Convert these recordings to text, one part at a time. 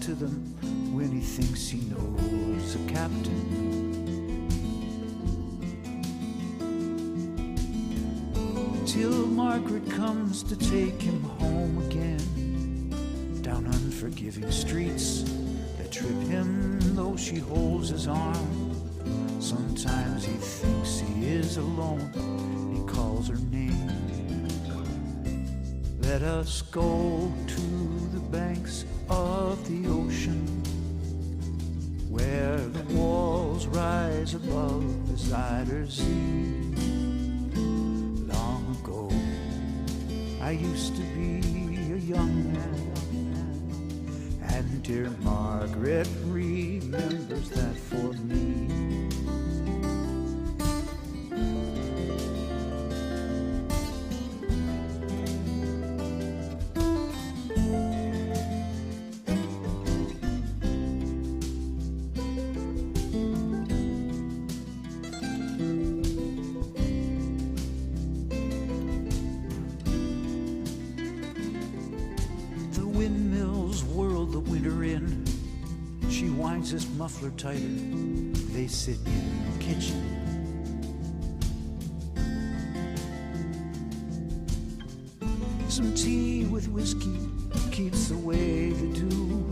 to them when he thinks he knows a captain. Till Margaret comes to take him home again, down unforgiving streets that trip him though she holds his arm. Sometimes he thinks he is alone, he calls her name. Let us go to the banks of the ocean, where the walls rise above the Zuyder Zee. Long ago, I used to be a young man, and dear Margaret remembers that for me. His muffler tighter, they sit in the kitchen. Some tea with whiskey keeps the way they do.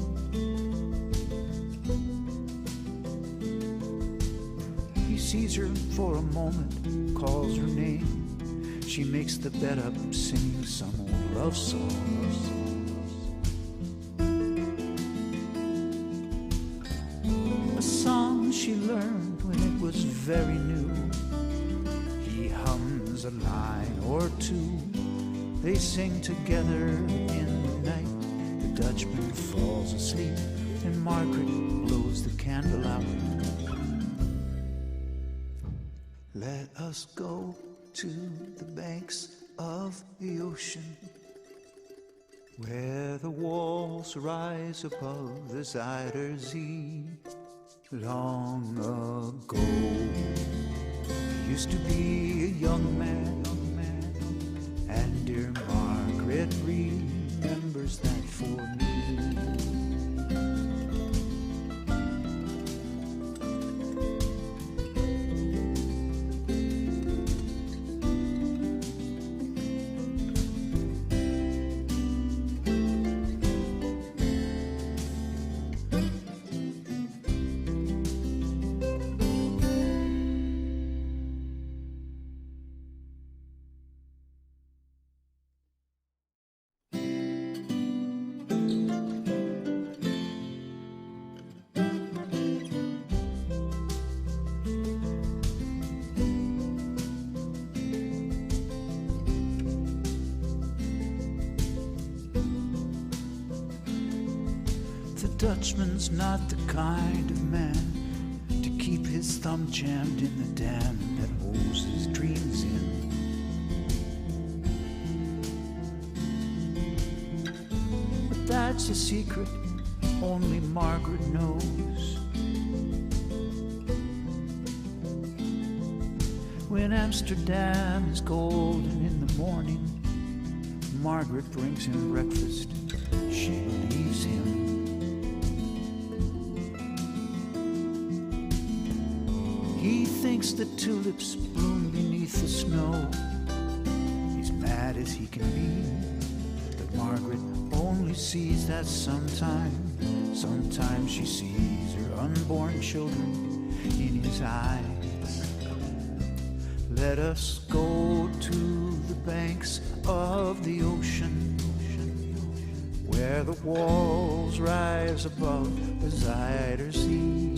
He sees her for a moment, calls her name. She makes the bed up, singing some old love song. She learned when it was very new. He hums a line or two. They sing together in the night. The Dutchman falls asleep and Margaret blows the candle out. Let us go to the banks of the ocean, where the walls rise above the Zuyder Zee. Long ago, I used to be a young man, and dear Margaret remembers that for me. Dutchman's not the kind of man to keep his thumb jammed in the dam that holds his dreams in. But that's a secret only Margaret knows. When Amsterdam is golden in the morning, Margaret brings him breakfast, she leaves him. He thinks the tulips bloom beneath the snow. He's mad as he can be, but Margaret only sees that sometime. Sometimes she sees her unborn children in his eyes. Let us go to the banks of the ocean, where the walls rise above the Zuyder Zee.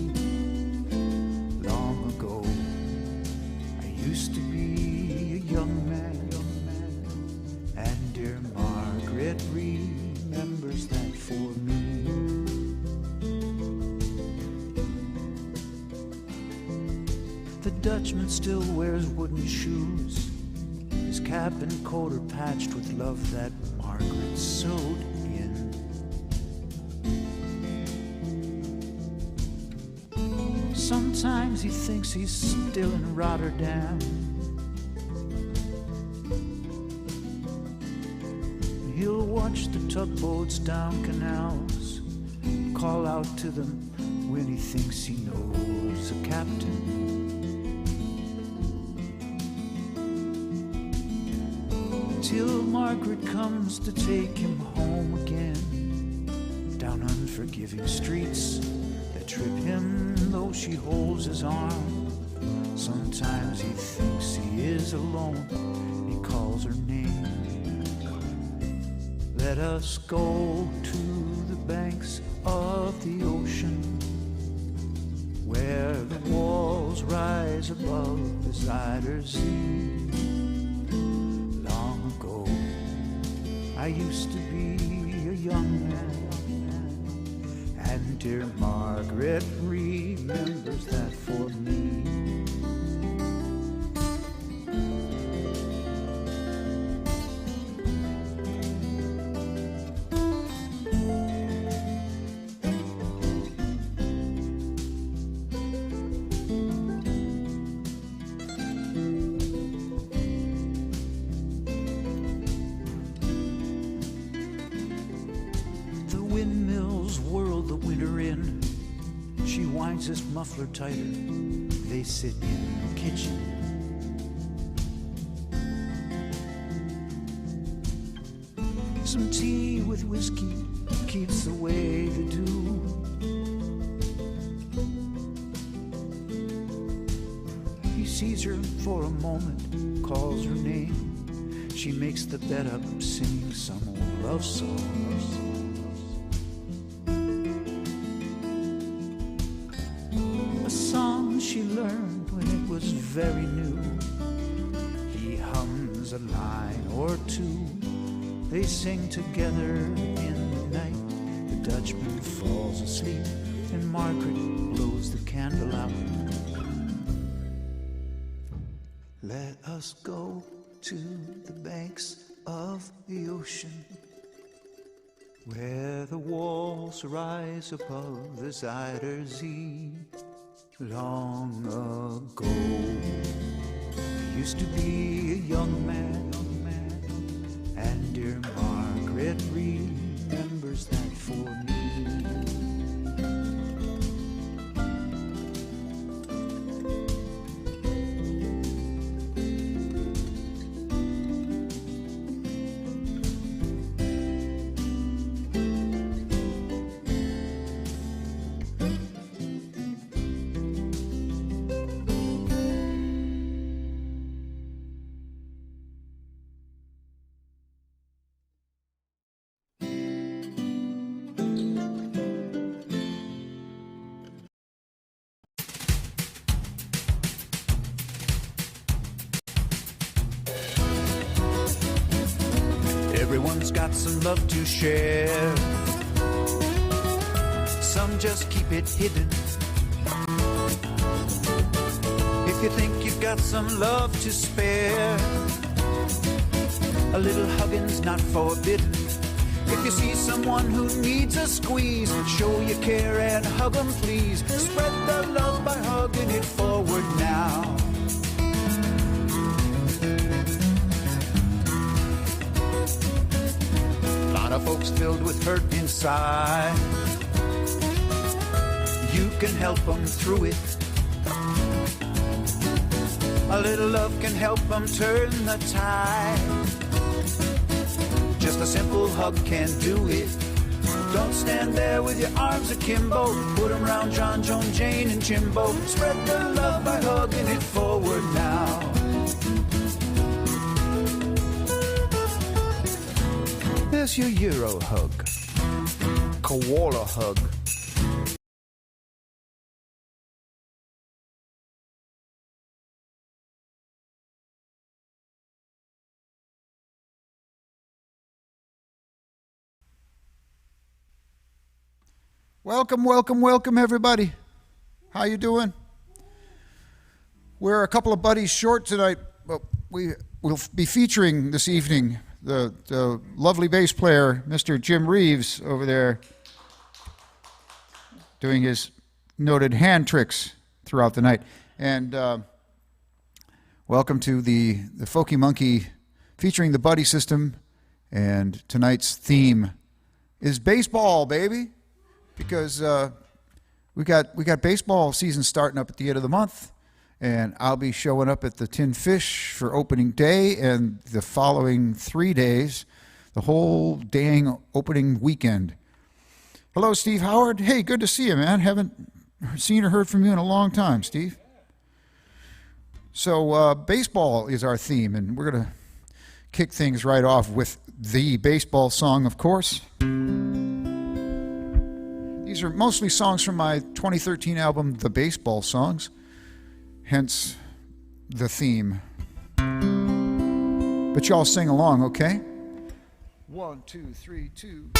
Long ago, I used to be a young man, and dear Margaret remembers that for me. The Dutchman still wears wooden shoes. His cap and coat are patched with love that Margaret sewed in. Sometimes he thinks he's still in Rotterdam. He'll watch the tugboats down canals, call out to them when he thinks he knows a captain. Till Margaret comes to take him home again, down unforgiving streets that trip him though she holds his arm. Sometimes he thinks he is alone, he calls her name. Let us go to the banks of the ocean, where the walls rise above the Zuyder Zee. Long ago, I used to be a young man, and dear Margaret remembers that for me. His muffler tighter, they sit in the kitchen. Some tea with whiskey keeps away the dew. He sees her for a moment, calls her name. She makes the bed up, singing some old love song. She learned when it was very new. He hums a line or two. They sing together in the night. The Dutchman falls asleep and Margaret blows the candle out. Let us go to the banks of the ocean, where the walls rise above the Zuyder Zee. Long ago, I used to be a young man, and dear Margaret remembers that for me. Everyone's got some love to share. Some just keep it hidden. If you think you've got some love to spare, a little hugging's not forbidden. If you see someone who needs a squeeze, show you care and hug them, please. Spread the love by hugging it forward now. A lot of folks filled with hurt inside. You can help them through it. A little love can help them turn the tide. Just a simple hug can do it. Don't stand there with your arms akimbo. Put them round John, Joan, Jane, and Jimbo. Spread the love by hugging it forward now. There's your Euro hug. Koala hug. Welcome, welcome, welcome, everybody. How you doing? We're a couple of buddies short tonight, but we will be featuring this evening the lovely bass player, Mr. Jim Reeves, over there, doing his noted hand tricks throughout the night. And welcome to the Folky Monkey featuring the Buddy System. And tonight's theme is baseball, baby. because we got baseball season starting up at the end of the month, and I'll be showing up at the Tin Fish for opening day and the following 3 days, the whole dang opening weekend. Hello, Steve Howard. Hey, good to see you, man. Haven't seen or heard from you in a long time, Steve. So baseball is our theme, and we're going to kick things right off with the baseball song, of course. These are mostly songs from my 2013 album, The Baseball Songs, hence the theme. But y'all sing along, okay? 1, 2, 3, 2.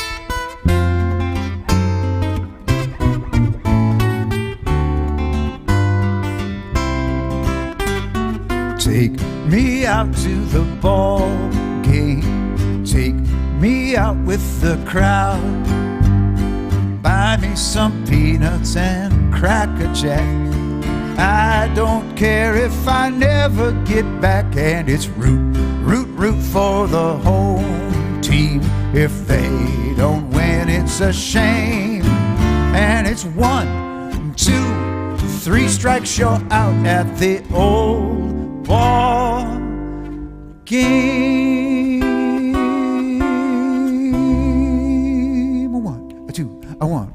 Take me out to the ball game. Take me out with the crowd. Buy me some peanuts and Cracker Jack. I don't care if I never get back. And it's root for the home team. If they don't win, it's a shame. And it's 1, 2, 3 strikes, you're out at the old ball game. 1, 2, 1.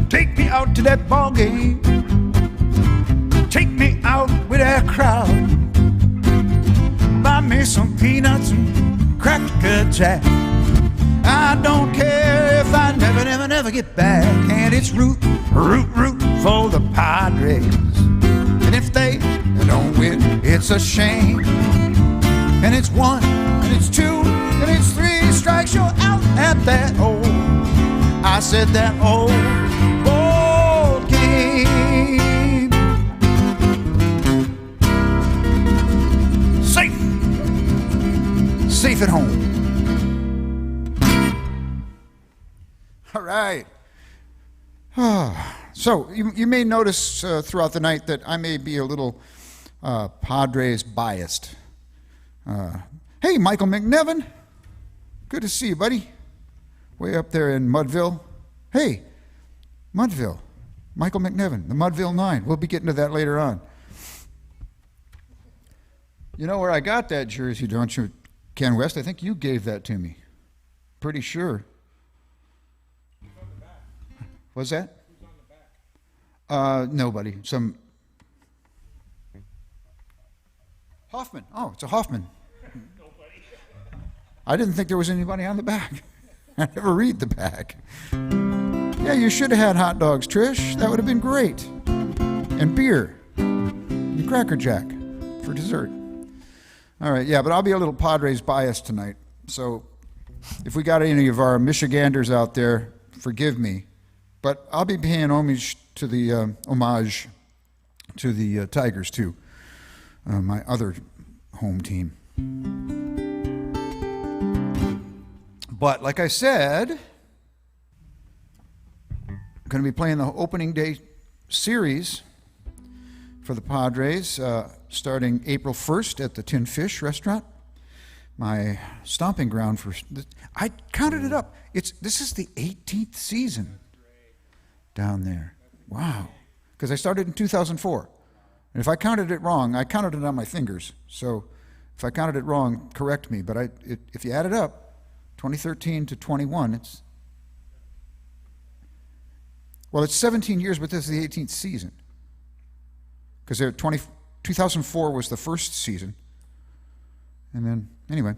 Take me out to that ball game. Take me out with that crowd. Buy me some peanuts and Cracker Jack. I don't care if I never get back. And it's root for the Padres. And if they don't win, it's a shame. And it's 1, and it's 2, and it's 3 strikes, you're out at that old. I said that old ball game. Safe at home. All right. So you may notice throughout the night that I may be a little Padres biased. Hey, Michael McNevin. Good to see you, buddy. Way up there in Mudville. Hey, Mudville. Michael McNevin, the Mudville 9. We'll be getting to that later on. You know where I got that jersey, don't you, Ken West? I think you gave that to me. Pretty sure. Who's on the back? What's that? Who's on the back? Nobody. Some Hoffman. Oh, it's a Hoffman. Nobody. I didn't think there was anybody on the back. I never read the back. Yeah, you should have had hot dogs, Trish. That would have been great. And beer. And Cracker Jack for dessert. All right, yeah, but I'll be a little Padres biased tonight. So if we got any of our Michiganders out there, forgive me. But I'll be paying homage to the Tigers, too. My other home team. But like I said, I'm going to be playing the opening day series for the Padres starting April 1st at the Tin Fish restaurant. My stomping ground for, I counted it up. This is the 18th season down there. Wow. Because I started in 2004. And if I counted it wrong, I counted it on my fingers. So if I counted it wrong, correct me. But if you add it up, 2013 to 21, it's 17 years, but this is the 18th season. Because 2004 was the first season. And then, anyway,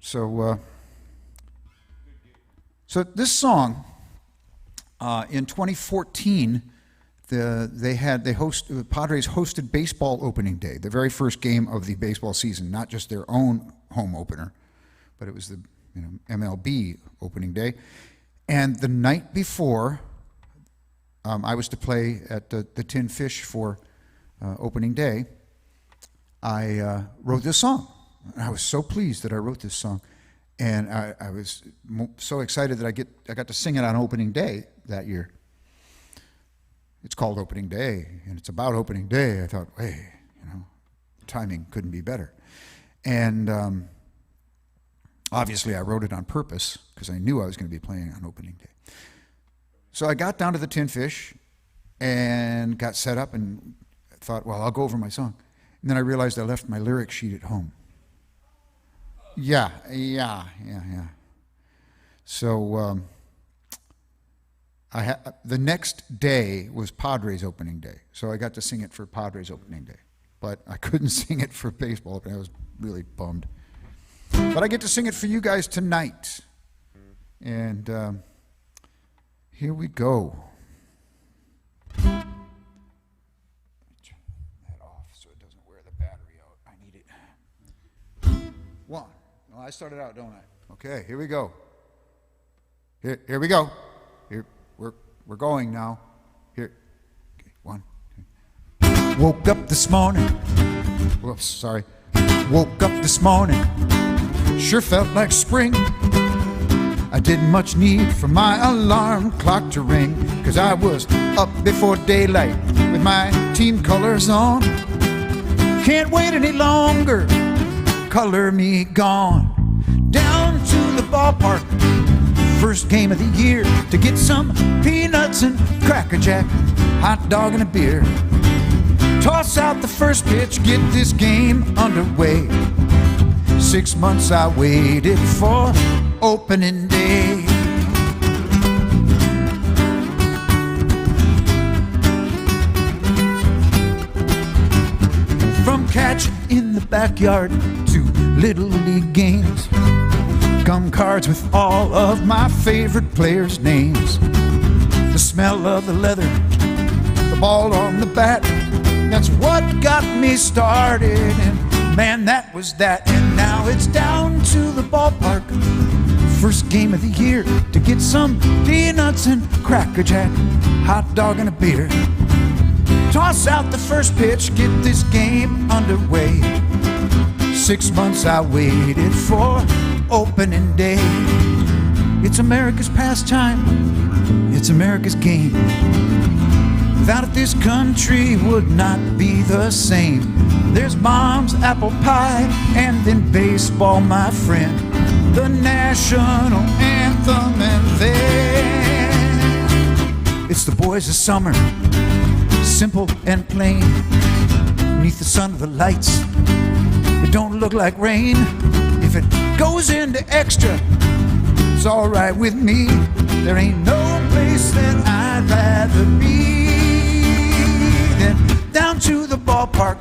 so this song, in 2014, the Padres hosted baseball opening day, the very first game of the baseball season, not just their own home opener, but it was the MLB opening day. And the night before, I was to play at the Tin Fish for opening day. I wrote this song. I was so pleased that I wrote this song, and I was so excited that I got to sing it on opening day that year. It's called Opening Day, and it's about opening day. I thought, hey, timing couldn't be better. And obviously I wrote it on purpose because I knew I was going to be playing on opening day. So I got down to the Tin Fish and got set up and thought, well, I'll go over my song. And then I realized I left my lyric sheet at home. Yeah. So the next day was Padres opening day, so I got to sing it for Padres opening day. But I couldn't sing it for baseball opening. I was really bummed. But I get to sing it for you guys tonight. And here we go. Turn that off so it doesn't wear the battery out. I need it. One. Well, I started out, don't I? Okay, here we go. Here we go. Here we're going now. Here. Okay, 1, 2. Woke up this morning. Whoops, sorry. Woke up this morning. Sure felt like spring. I didn't much need for my alarm clock to ring, 'cause I was up before daylight with my team colors on. Can't wait any longer. Color me gone. Down to the ballpark, first game of the year, to get some peanuts and Cracker Jack, hot dog and a beer. Toss out the first pitch, get this game underway. 6 months I waited for opening day. From catching in the backyard to Little League games, gum cards with all of my favorite players' names. The smell of the leather, the ball on the bat, that's what got me started, and man, that was that. And now it's down to the ballpark, first game of the year, to get some peanuts and Cracker Jack, hot dog and a beer. Toss out the first pitch, get this game underway. 6 months I waited for opening day. It's America's pastime, it's America's game. Without it, this country would not be the same. There's mom's apple pie, and then baseball, my friend, the national anthem, and then it's the boys of summer, simple and plain, beneath the sun of the lights. It don't look like rain. If it goes into extra, it's all right with me. There ain't no place that I'd rather be than down to the ballpark,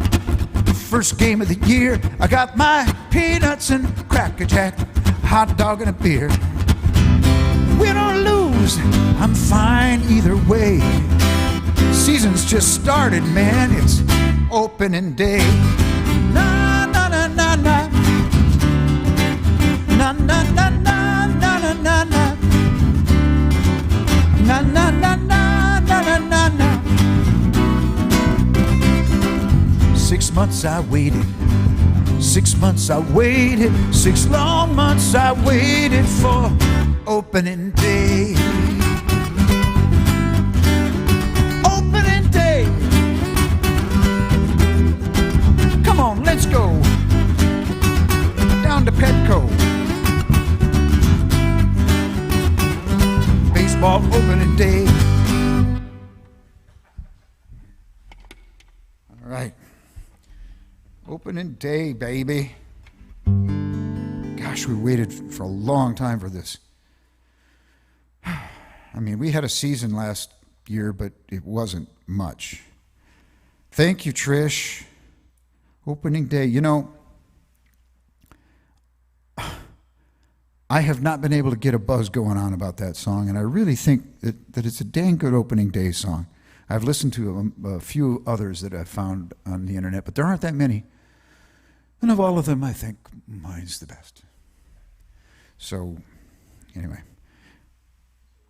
first game of the year. I got my peanuts and Cracker Jack, hot dog and a beer. Win or lose, I'm fine either way. Season's just started, man, it's opening day. Na na na na na. Na na na na na na na na. Na na na na na na na. 6 months I waited, 6 months I waited, 6 long months I waited for opening day. Opening day. Come on, let's go down to Petco. Baseball opening day. All right. Opening day, baby. Gosh, we waited for a long time for this. I mean, we had a season last year, but it wasn't much. Thank you, Trish. Opening day. You know, I have not been able to get a buzz going on about that song, and I really think that it's a dang good opening day song. I've listened to a few others that I've found on the internet, but there aren't that many. And of all of them, I think mine's the best. So, anyway.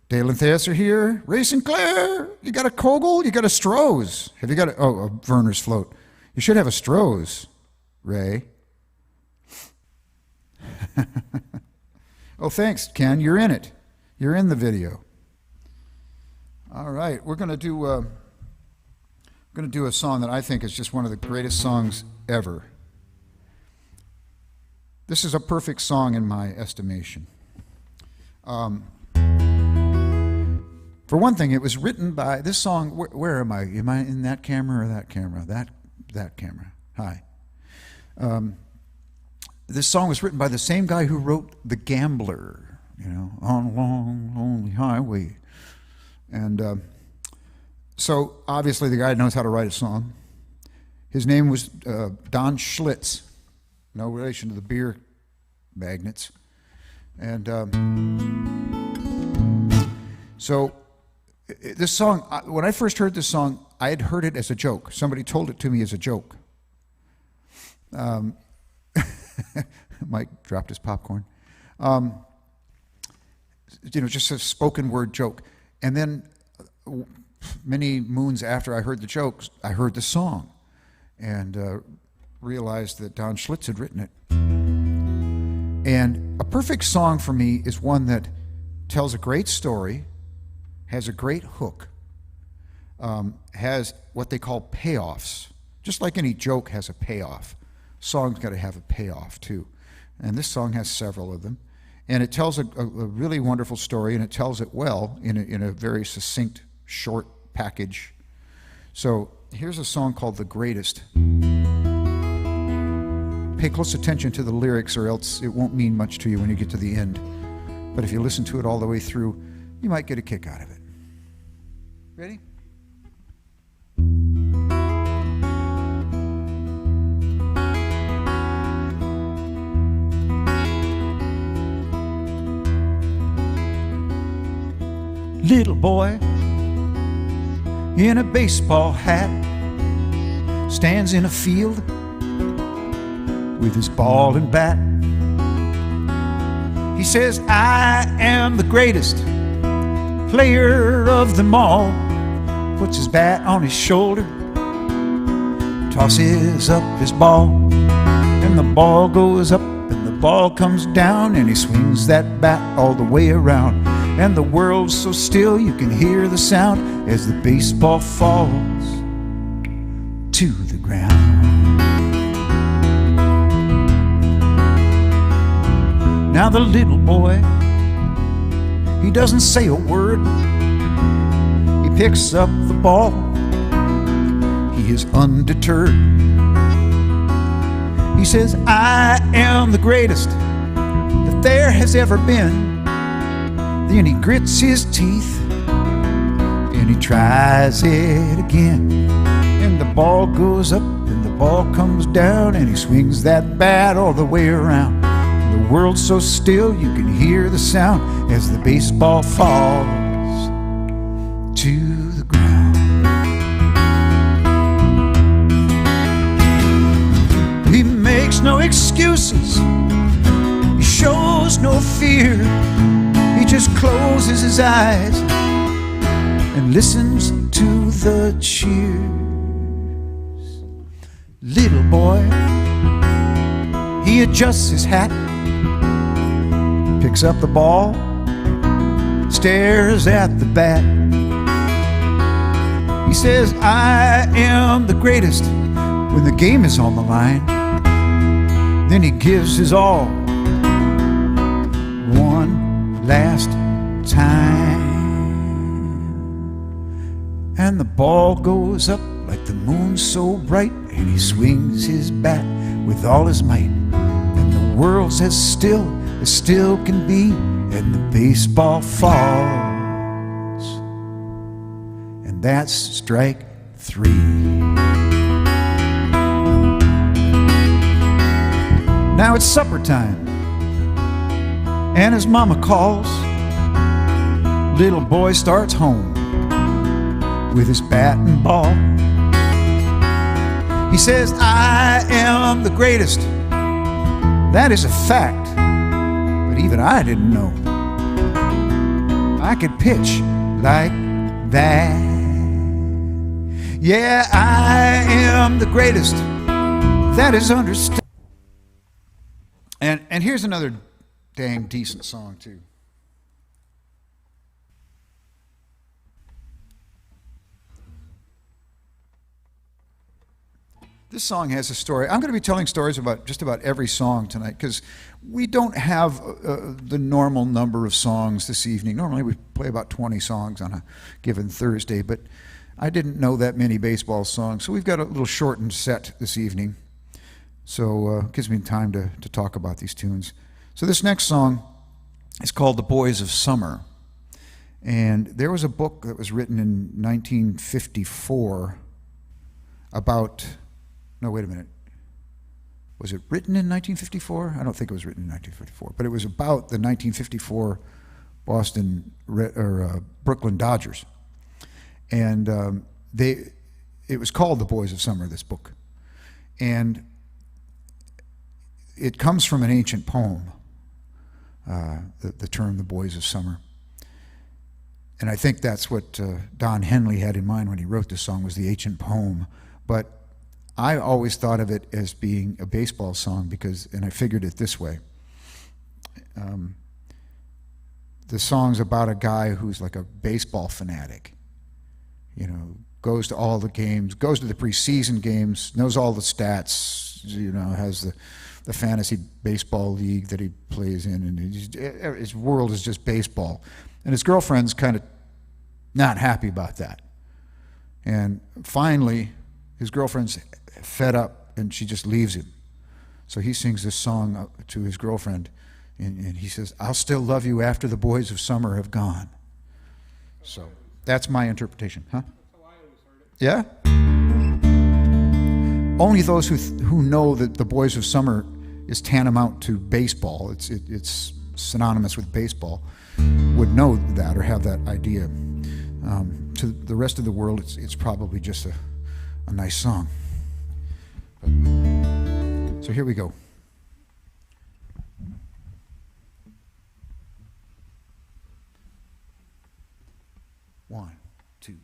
Dale and Theus are here. Ray Sinclair. You got a Kogel? You got a Stroh's. Have you got a Verner's float? You should have a Stroh's, Ray. Oh, thanks, Ken. You're in it. You're in the video. All right. We're going to do a song that I think is just one of the greatest songs ever. This is a perfect song in my estimation. For one thing, it was written by this song. Where am I? Am I in that camera or that camera? That camera. Hi. This song was written by the same guy who wrote "The Gambler," you know, on a long, lonely highway. And so obviously the guy knows how to write a song. His name was Don Schlitz. No relation to the beer magnets. And so this song, when I first heard this song, I had heard it as a joke. Somebody told it to me as a joke. Mike dropped his popcorn. You know, just a spoken word joke. And then many moons after I heard the jokes, I heard the song and realized that Don Schlitz had written it. And a perfect song for me is one that tells a great story, has a great hook, has what they call payoffs. Just like any joke has a payoff, song's got to have a payoff too. And this song has several of them. And it tells a really wonderful story, and it tells it well in a very succinct, short package. So here's a song called "The Greatest." Pay close attention to the lyrics, or else it won't mean much to you when you get to the end. But if you listen to it all the way through, you might get a kick out of it. Ready? Little boy in a baseball hat stands in a field with his ball and bat. He says, "I am the greatest player of them all." Puts his bat on his shoulder, tosses up his ball, and the ball goes up and the ball comes down, and he swings that bat all the way around. And the world's so still you can hear the sound as the baseball falls to the ground. Now the little boy, he doesn't say a word. He picks up the ball. He is undeterred. He says, "I am the greatest that there has ever been." Then he grits his teeth and he tries it again. And the ball goes up and the ball comes down, and he swings that bat all the way around. And the world's so still you can hear the sound as the baseball falls to the ground. He makes no excuses. He shows no fear. He just closes his eyes and listens to the cheers. Little boy He adjusts his hat, picks up the ball, stares at the bat. He says, I am the greatest when the game is on the line. Then he gives his all one last time. And the ball goes up like the moon so bright, and he swings his bat with all his might. And the world's as still can be, and the baseball falls. And that's strike 3. Now it's supper time, and his mama calls. Little boy starts home with his bat and ball. He says, I am the greatest. That is a fact, but even I didn't know I could pitch like that. Yeah, I am the greatest. That is understood. And here's another dang decent song, too. This song has a story. I'm going to be telling stories about just about every song tonight because we don't have the normal number of songs this evening. Normally we play about 20 songs on a given Thursday, but I didn't know that many baseball songs, so we've got a little shortened set this evening. So it gives me time to talk about these tunes. So this next song is called The Boys of Summer. And there was a book that was written in 1954 about... No, wait a minute. Was it written in 1954? I don't think it was written in 1954. But it was about the 1954 Brooklyn Dodgers. And it was called The Boys of Summer, this book. And it comes from an ancient poem, the term The Boys of Summer. And I think that's what Don Henley had in mind when he wrote this song, was the ancient poem. But I always thought of it as being a baseball song because, and I figured it this way. The song's about a guy who's like a baseball fanatic. You know, goes to all the games, goes to the preseason games, knows all the stats, you know, has the fantasy baseball league that he plays in, and his world is just baseball. And his girlfriend's kind of not happy about that. And finally, his girlfriend's fed up, and she just leaves him. So he sings this song to his girlfriend, and he says, I'll still love you after the boys of summer have gone. So that's my interpretation. Huh? That's how I always heard it. Yeah? Only those who know that the boys of summer is tantamount to baseball, it's synonymous with baseball, would know that or have that idea. To the rest of the world, it's probably just a nice song. So here we go. One, two,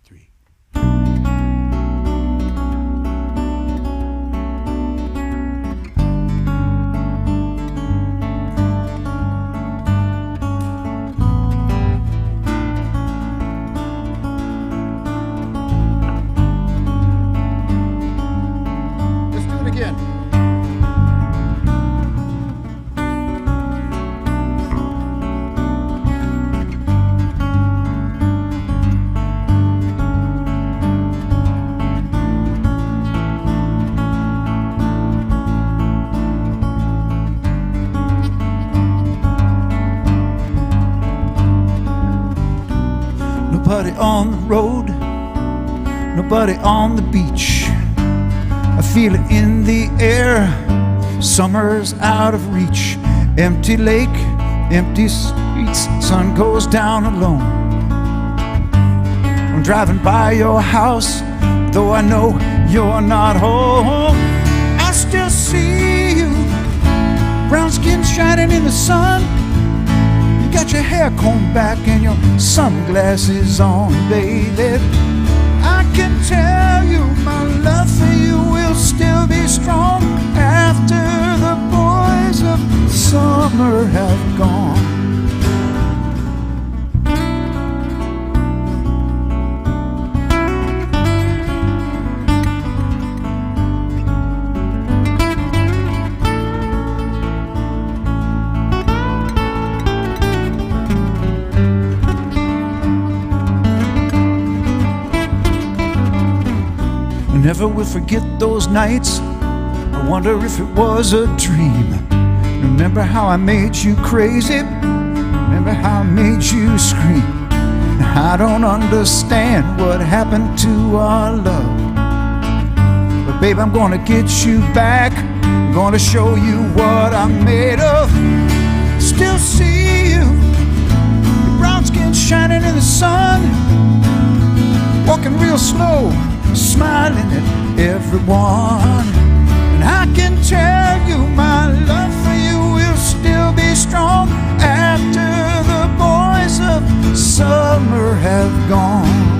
three. Nobody on the road, nobody on the beach. I feel it in the air, summer's out of reach. Empty lake, empty streets, sun goes down alone. I'm driving by your house, though I know you're not home. I still see you, brown skin shining in the sun. You got your hair combed back and your sunglasses on, baby. I can tell you my love for you we'll still be strong after the boys of summer have gone. Never will forget those nights. I wonder if it was a dream. Remember how I made you crazy? Remember how I made you scream? I don't understand what happened to our love, but babe, I'm gonna get you back. I'm gonna show you what I'm made of. Still see you, your brown skin shining in the sun, walking real slow, smiling at everyone. And I can tell you my love for you will still be strong after the boys of summer have gone.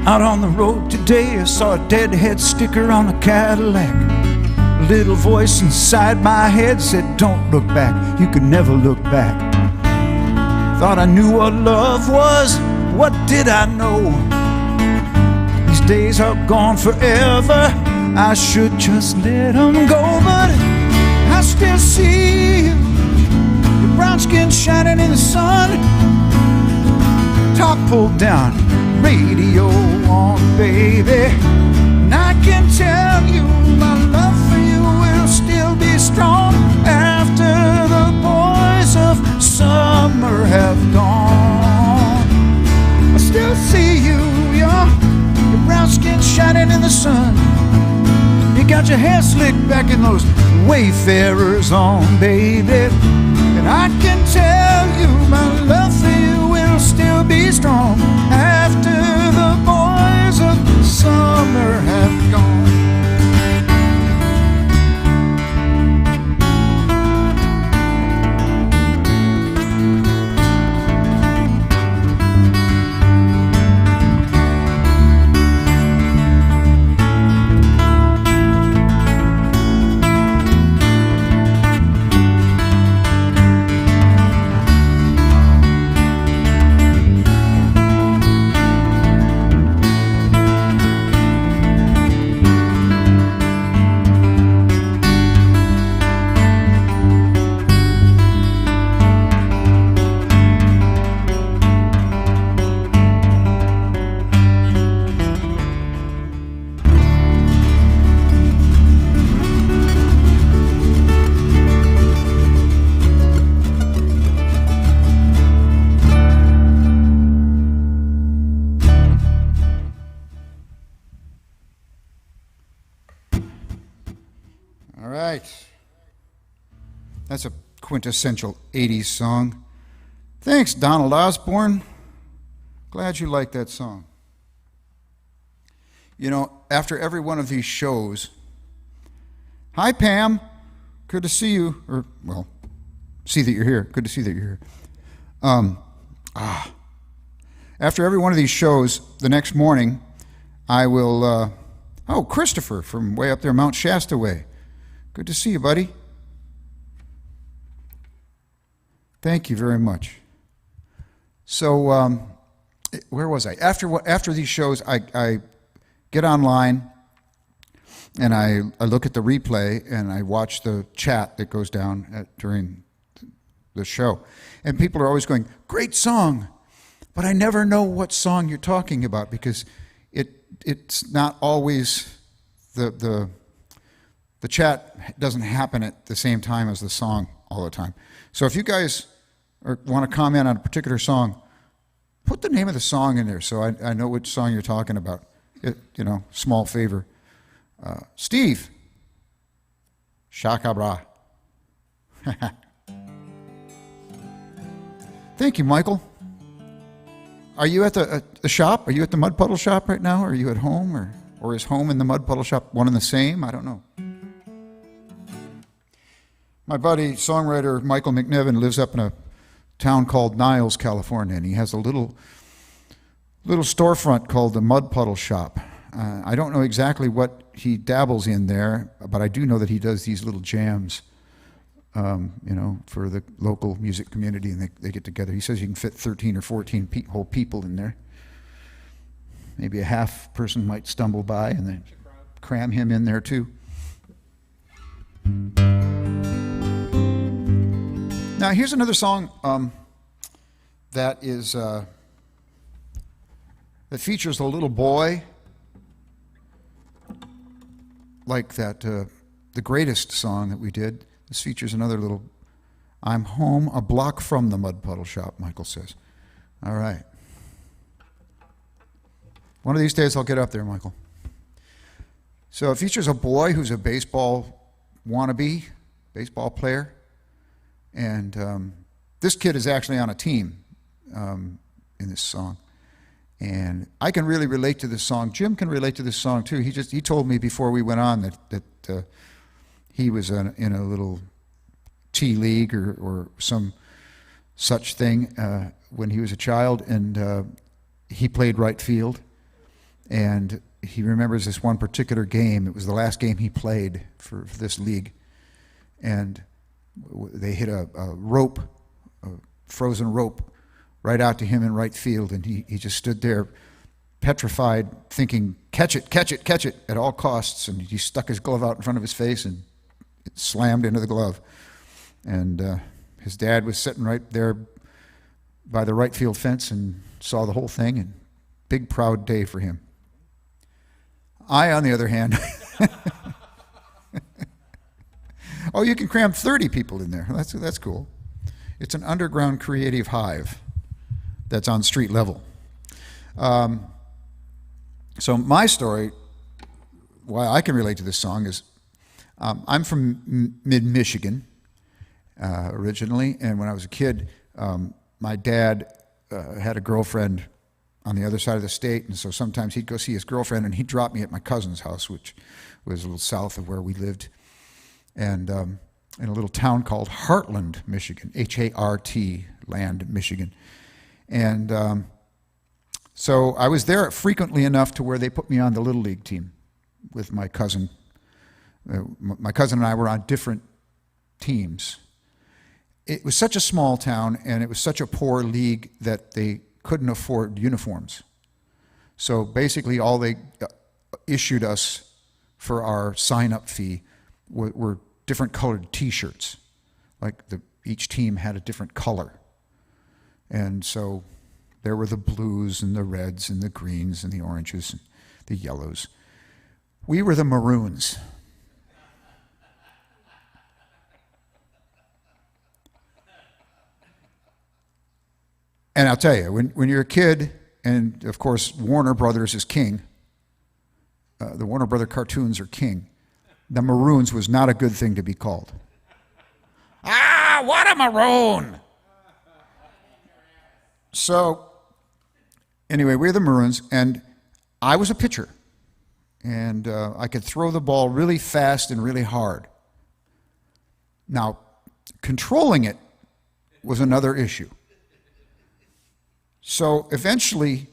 Out on the road today, I saw a deadhead sticker on a Cadillac. A little voice inside my head said, don't look back, you can never look back. Thought I knew what love was, what did I know? These days are gone forever, I should just let them go. But I still see you, your brown skin shining in the sun, top pulled down, radio on, baby. And I can tell you my love for you will still be strong after the boys of summer have gone. I still see you, your brown skin shining in the sun. You got your hair slicked back in those Wayfarers on, baby. And I can tell you my love for you will still be strong after the boys of summer have gone. That's a quintessential 80s song. Thanks, Donald Osborne. Glad you liked that song. You know, after every one of these shows, hi, Pam. Good to see you. Or, well, see that you're here. Good to see that you're here. After every one of these shows, the next morning, I will, oh, Christopher from way up there, Mount Shasta way. Good to see you, buddy. Thank you very much. So, where was I? After these shows, I get online and I look at the replay and I watch the chat that goes down during the show. And people are always going, great song, but I never know what song you're talking about because it's not always the the chat doesn't happen at the same time as the song all the time. So if you guys want to comment on a particular song, put the name of the song in there so I know which song you're talking about. Small favor. Steve. Shaka bra. Thank you, Michael. Are you at the shop? Are you at the Mud Puddle shop right now? Are you at home? Or is home and the Mud Puddle shop one and the same? I don't know. My buddy, songwriter Michael McNevin, lives up in a town called Niles, California, and he has a little storefront called the Mud Puddle Shop. I don't know exactly what he dabbles in there, but I do know that he does these little jams, for the local music community, and they get together. He says you can fit 13 or 14 whole people in there. Maybe a half person might stumble by, and then cram him in there too. Now here's another song that features a little boy like that, the greatest song that we did. This features another little, I'm home a block from the Mud Puddle shop, Michael says. All right. One of these days I'll get up there, Michael. So it features a boy who's a baseball wannabe, baseball player. And this kid is actually on a team in this song. And I can really relate to this song. Jim can relate to this song too. He told me before we went on that he was in a little T League or some such thing when he was a child, and he played right field. And he remembers this one particular game. It was the last game he played for this league. And they hit a rope, a frozen rope, right out to him in right field, and he just stood there petrified, thinking, catch it, catch it, catch it, at all costs, and he stuck his glove out in front of his face, and it slammed into the glove. And his dad was sitting right there by the right field fence and saw the whole thing, and big proud day for him. I, on the other hand, oh, you can cram 30 people in there. That's cool. It's an underground creative hive that's on street level. So my story, why I can relate to this song is, I'm from mid-Michigan originally, and when I was a kid, my dad had a girlfriend on the other side of the state, and so sometimes he'd go see his girlfriend, and he'd drop me at my cousin's house, which was a little south of where we lived, and in a little town called Hartland, Michigan, H-A-R-T, Land, Michigan. And so I was there frequently enough to where they put me on the Little League team with my cousin. My cousin and I were on different teams. It was such a small town, and it was such a poor league that they couldn't afford uniforms. So basically all they issued us for our sign-up fee were different colored T-shirts. Like each team had a different color. And so there were the blues and the reds and the greens and the oranges and the yellows. We were the maroons. And I'll tell you, when you're a kid, and of course Warner Brothers is king, the Warner Brother cartoons are king, the Maroons was not a good thing to be called. Ah, what a maroon! So, anyway, we're the Maroons, and I was a pitcher, and I could throw the ball really fast and really hard. Now, controlling it was another issue. So eventually,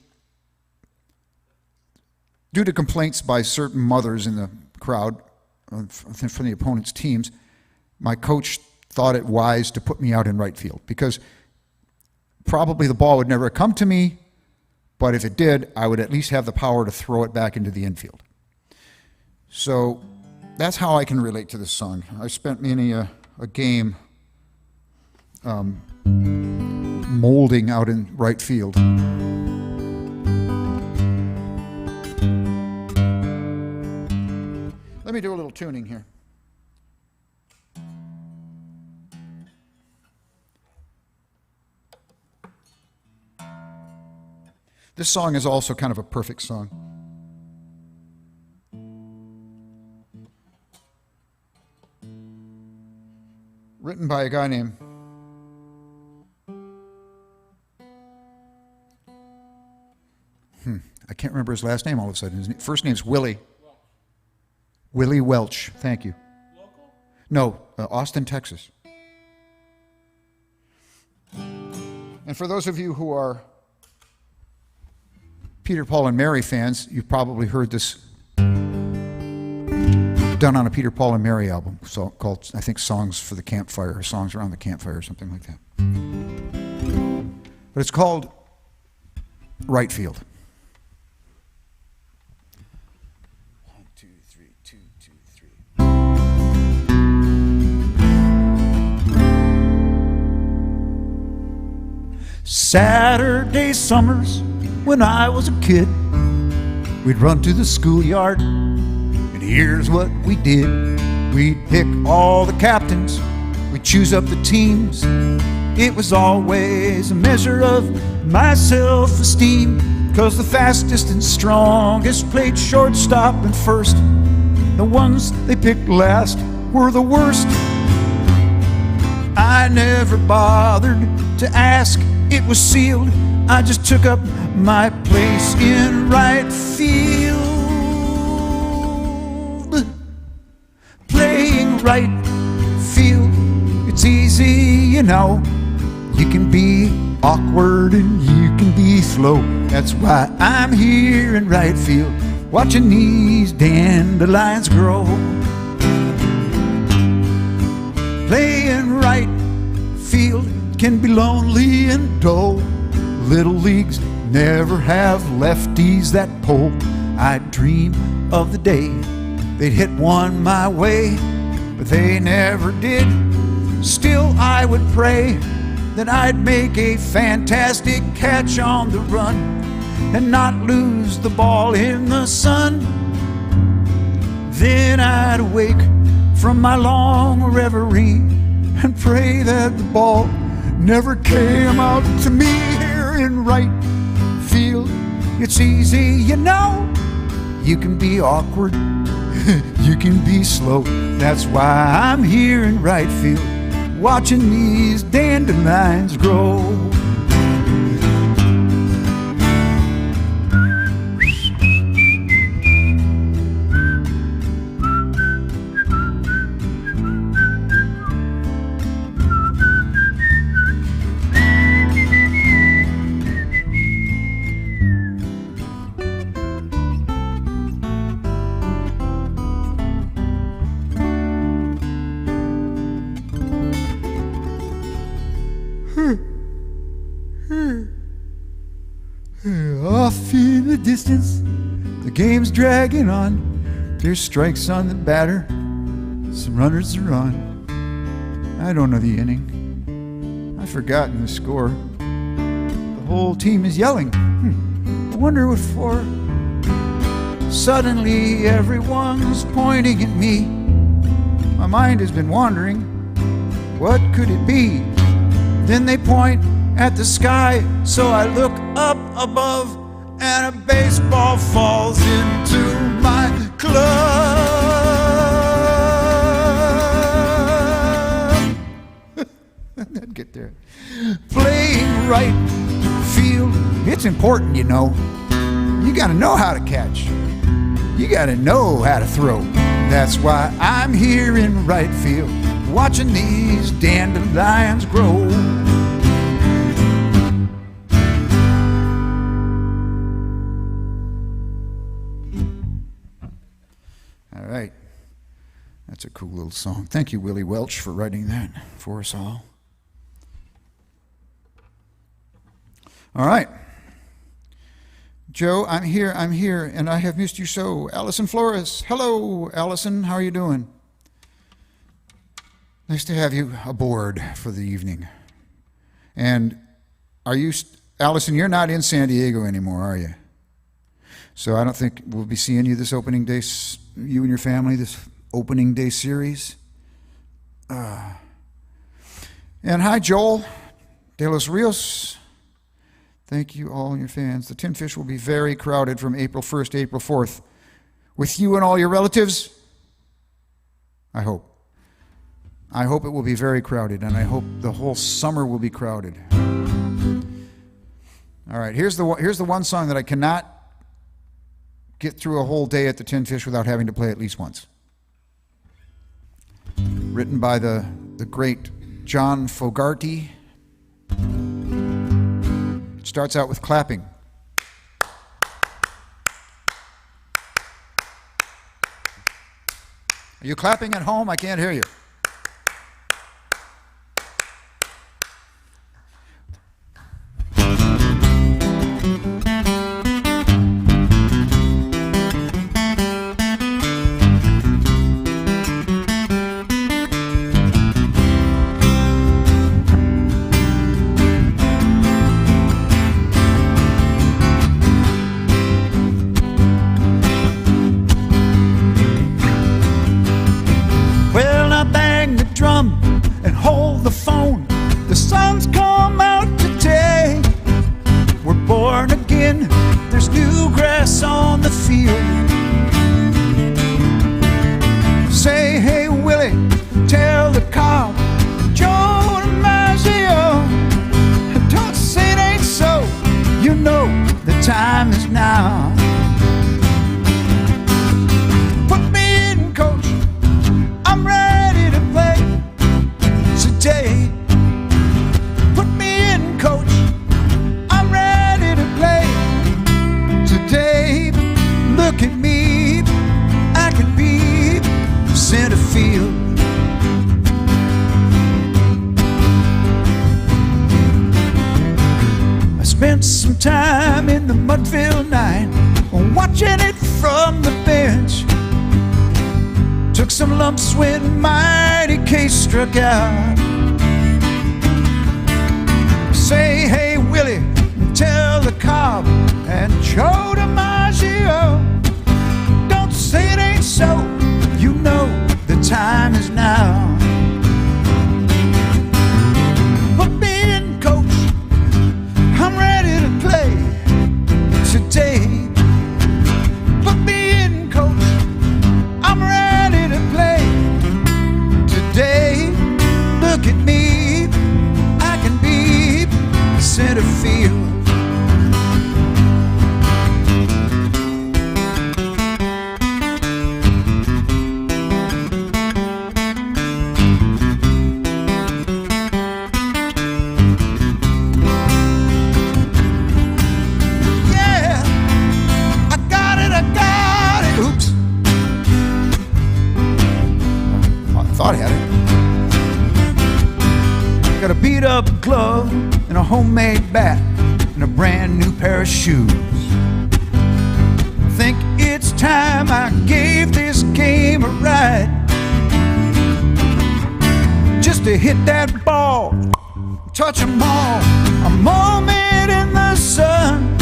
due to complaints by certain mothers in the crowd from the opponent's teams, my coach thought it wise to put me out in right field, because probably the ball would never come to me, but if it did, I would at least have the power to throw it back into the infield. So that's how I can relate to this song. I spent many a game molding out in right field. Let me do a little tuning here. This song is also kind of a perfect song. Written by a guy named I can't remember his last name all of a sudden. His first name's Willie. Willie Welch. Thank you. Local? No, Austin, Texas. And for those of you who are Peter, Paul, and Mary fans, you've probably heard this done on a Peter, Paul, and Mary album called, I think, Songs for the Campfire, or Songs Around the Campfire, or something like that. But it's called Right Field. 1, 2, 3, 2, 2, 3. Saturday summers when I was a kid, we'd run to the schoolyard, and here's what we did. We'd pick all the captains, we'd choose up the teams. It was always a measure of my self-esteem, 'cause the fastest and strongest played shortstop and first. The ones they picked last were the worst. I never bothered to ask, it was sealed. I just took up my place in right field. Playing right field, it's easy, you know. You can be awkward and you can be slow. That's why I'm here in right field, watching these dandelions grow. Playing right field can be lonely and dull. Little leagues never have lefties that pull. I dream of the day they'd hit one my way, but they never did. Still I would pray that I'd make a fantastic catch on the run and not lose the ball in the sun. Then I'd awake from my long reverie and pray that the ball never came out to me. Here in right field, it's easy, you know. You can be awkward, you can be slow. That's why I'm here in right field, watching these dandelions grow. Off in the distance, the game's dragging on. There's strikes on the batter, some runners are on. I don't know the inning, I've forgotten the score. The whole team is yelling, I wonder what for. Suddenly everyone's pointing at me. My mind has been wandering, what could it be? Then they point at the sky, so I look up above, and a baseball falls into my club. I'd get there. Playing right field, it's important, you know. You gotta know how to catch. You gotta know how to throw. That's why I'm here in right field, watching these dandelions grow. All right. That's a cool little song. Thank you, Willie Welch, for writing that for us all. All right. Joe, I'm here, and I have missed you so. Allison Flores. Hello, Allison. How are you doing? Nice to have you aboard for the evening. And are you, Allison, you're not in San Diego anymore, are you? So I don't think we'll be seeing you this opening day, you and your family, this opening day series. And hi, Joel de los Rios. Thank you, all your fans. The Tin Fish will be very crowded from April 1st to April 4th. With you and all your relatives, I hope. I hope it will be very crowded, and I hope the whole summer will be crowded. All right, here's the one song that I cannot get through a whole day at the Tin Fish without having to play at least once. Written by the great John Fogerty. It starts out with clapping. Are you clapping at home? I can't hear you. Spent some time in the Mudville night, watching it from the bench. Took some lumps when Mighty Case struck out. Say, hey, Willie, tell the Cobb and Joe DiMaggio, don't say it ain't so, you know the time is now. Put me in, coach, I'm ready to play today. Put me in, coach, I'm ready to play today. Look at me, I can be center field. Thought I had it. Got a beat up glove and a homemade bat and a brand new pair of shoes. Think it's time I gave this game a ride, just to hit that ball, touch 'em all. A moment in the sun,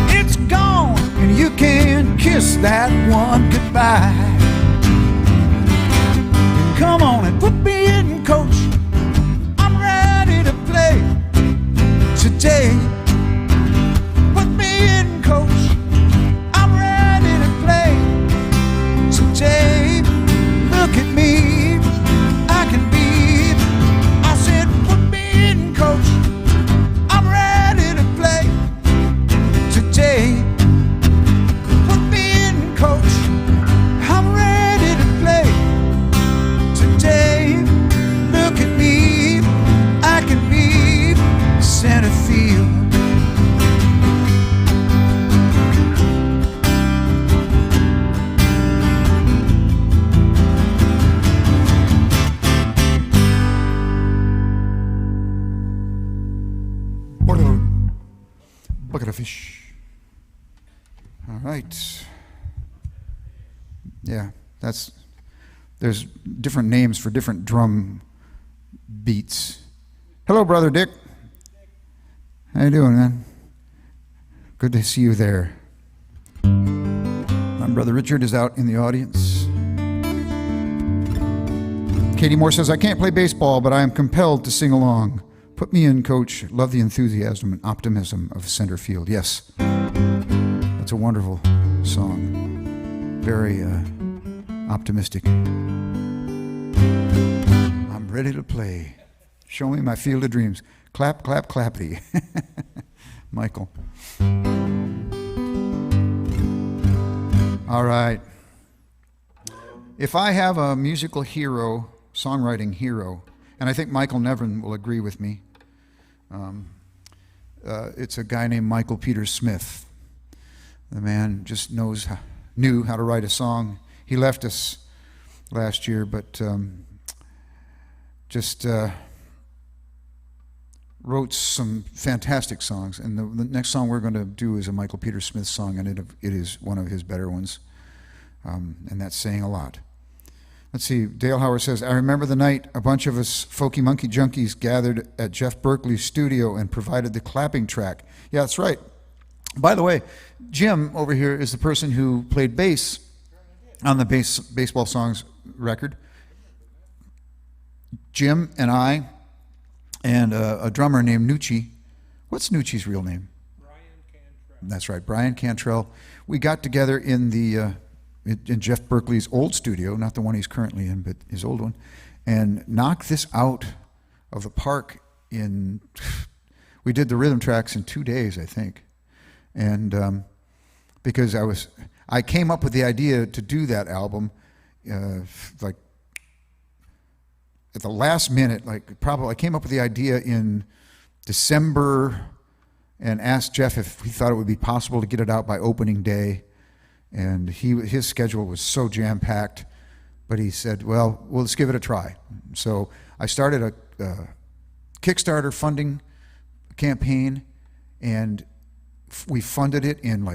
it's gone, and you can kiss that one goodbye. Come on and put me in, coach, I'm ready to play today. Put me in, coach, I'm ready to play today. Look at me, I can be. I said, put me in, coach, I'm ready to play today. Put me in, coach, I'm ready to play today. Look at me, I can be center field. Bucket of fish. All right. Yeah, there's different names for different drum beats. Hello, Brother Dick. How you doing, man? Good to see you there. My brother Richard is out in the audience. Katie Moore says, I can't play baseball, but I am compelled to sing along. Put me in, Coach. Love the enthusiasm and optimism of center field. Yes, that's a wonderful song. Very optimistic. I'm ready to play. Show me my field of dreams. Clap, clap, clappity. Michael. All right. If I have a musical hero, songwriting hero, and I think Michael Nevin will agree with me, it's a guy named Michael Peter Smith. The man just knew how to write a song. He left us last year, but wrote some fantastic songs. And the next song we're going to do is a Michael Peter Smith song, and it is one of his better ones. And that's saying a lot. Let's see, Dale Howard says, I remember the night a bunch of us Folky Monkey junkies gathered at Jeff Berkeley's studio and provided the clapping track. Yeah, that's right. By the way, Jim over here is the person who played bass on the Baseball Songs record. Jim and I and a drummer named Nucci. What's Nucci's real name? Brian Cantrell. That's right, Brian Cantrell. We got together in Jeff Berkeley's old studio, not the one he's currently in, but his old one, and knocked this out of the park we did the rhythm tracks in 2 days, I think. And because I came up with the idea to do that album, like at the last minute, I came up with the idea in December and asked Jeff if he thought it would be possible to get it out by opening day. And his schedule was so jam-packed, but he said, well, let's give it a try. So I started a Kickstarter funding campaign, and we funded it in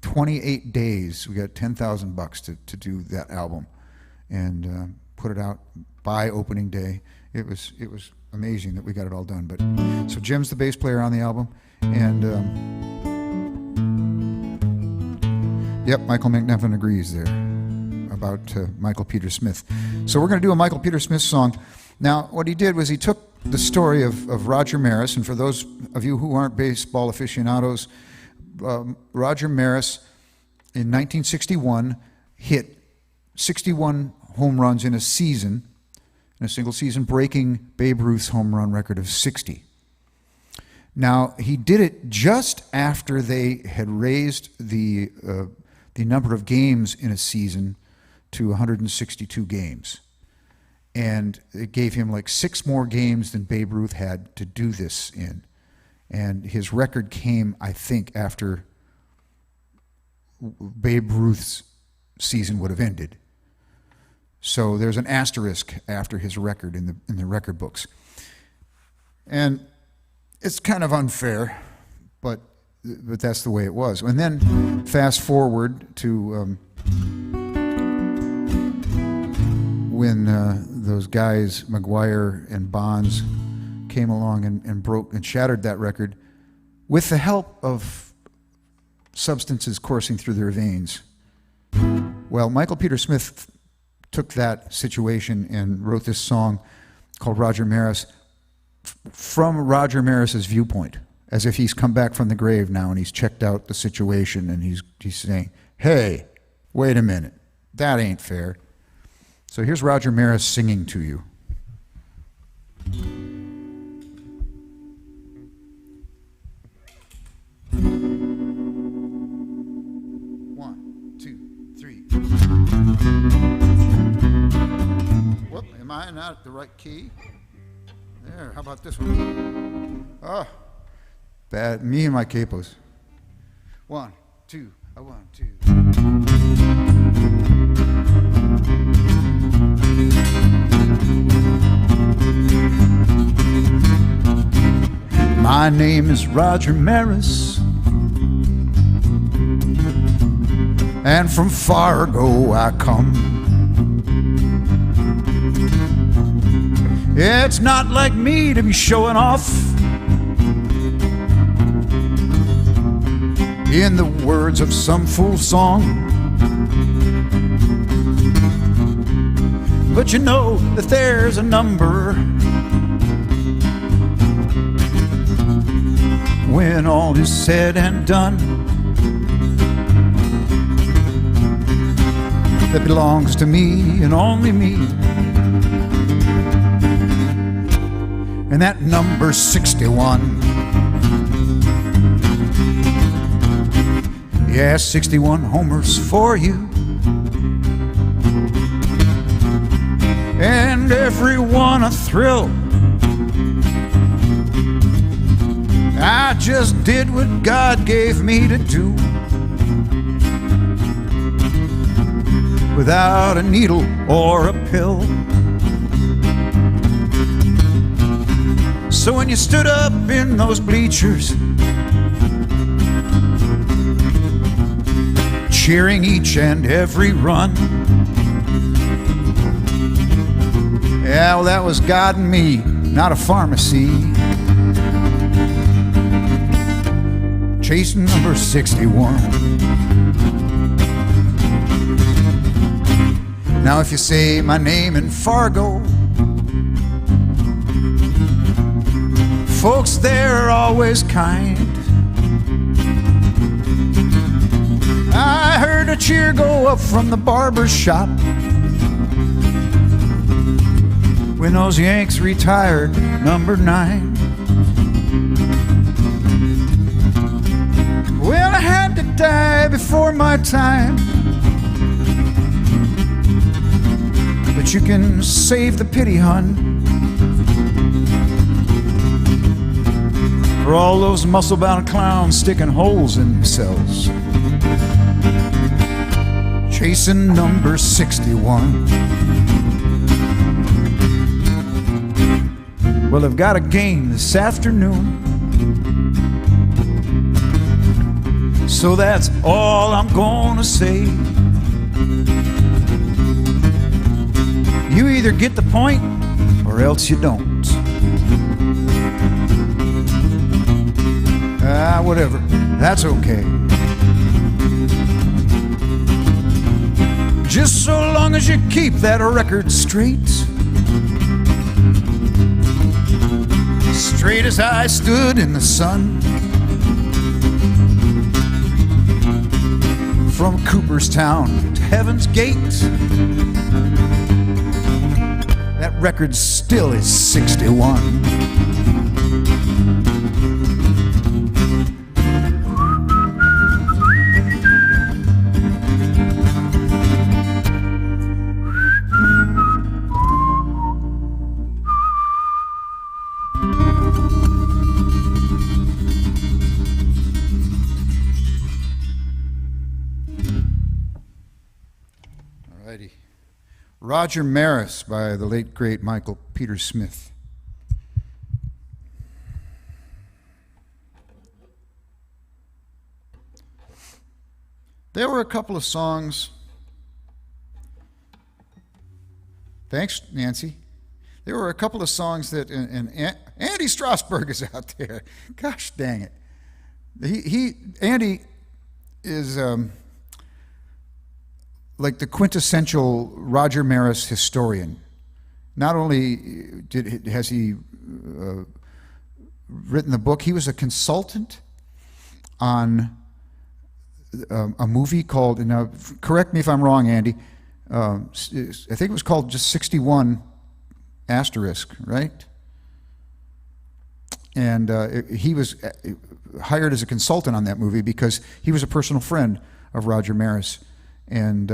28 days. We got $10,000 to do that album and put it out by opening day. It was amazing that we got it all done. But so Jim's the bass player on the album, and yep, Michael McNevin agrees there about Michael Peter Smith. So we're going to do a Michael Peter Smith song. Now, what he did was he took the story of Roger Maris, and for those of you who aren't baseball aficionados, Roger Maris in 1961 hit 61 home runs in a season, in a single season, breaking Babe Ruth's home run record of 60. Now, he did it just after they had raised the number of games in a season to 162 games. And it gave him 6 more games than Babe Ruth had to do this in. And his record came, I think, after Babe Ruth's season would have ended. So there's an asterisk after his record in the record books. And it's kind of unfair, but that's the way it was. And then fast forward to when those guys, McGuire and Bonds, came along and broke and shattered that record with the help of substances coursing through their veins. Well, Michael Peter Smith took that situation and wrote this song called Roger Maris from Roger Maris's viewpoint, as if he's come back from the grave now and he's checked out the situation and he's saying, hey, wait a minute, that ain't fair. So here's Roger Maris singing to you. One, two, three. Whoop, am I not at the right key? There, how about this one? Oh, bad. Me and my capos. 1, 2, 1, 2. My name is Roger Maris, and from Fargo I come. It's not like me to be showing off. In the words of some fool song, but you know that there's a number when all is said and done, that belongs to me and only me. And that number 61. Yeah, 61 homers for you. And everyone a thrill. I just did what God gave me to do, without a needle or a pill. So when you stood up in those bleachers, cheering each and every run, yeah, well, that was God and me, not a pharmacy. Chasing number 61. Now if you say my name in Fargo, folks there are always kind. I heard a cheer go up from the barber shop when those Yanks retired number 9. Well, I had to die before my time, but you can save the pity, hun, for all those muscle-bound clowns sticking holes in themselves, chasing number 61. Well, I've got a game this afternoon, so that's all I'm gonna say. You either get the point or else you don't. Whatever, that's okay. Just so long as you keep that record straight. Straight as I stood in the sun, from Cooperstown to Heaven's Gate. That record still is 61. Roger Maris by the late, great Michael Peter Smith. There were a couple of songs. Thanks, Nancy. There were a couple of songs that, and Andy Strasberg is out there. Gosh dang it. Andy is like the quintessential Roger Maris historian. Not only has he written the book, he was a consultant on a movie called, and now correct me if I'm wrong, Andy, I think it was called just 61 asterisk, right? And he was hired as a consultant on that movie because he was a personal friend of Roger Maris. And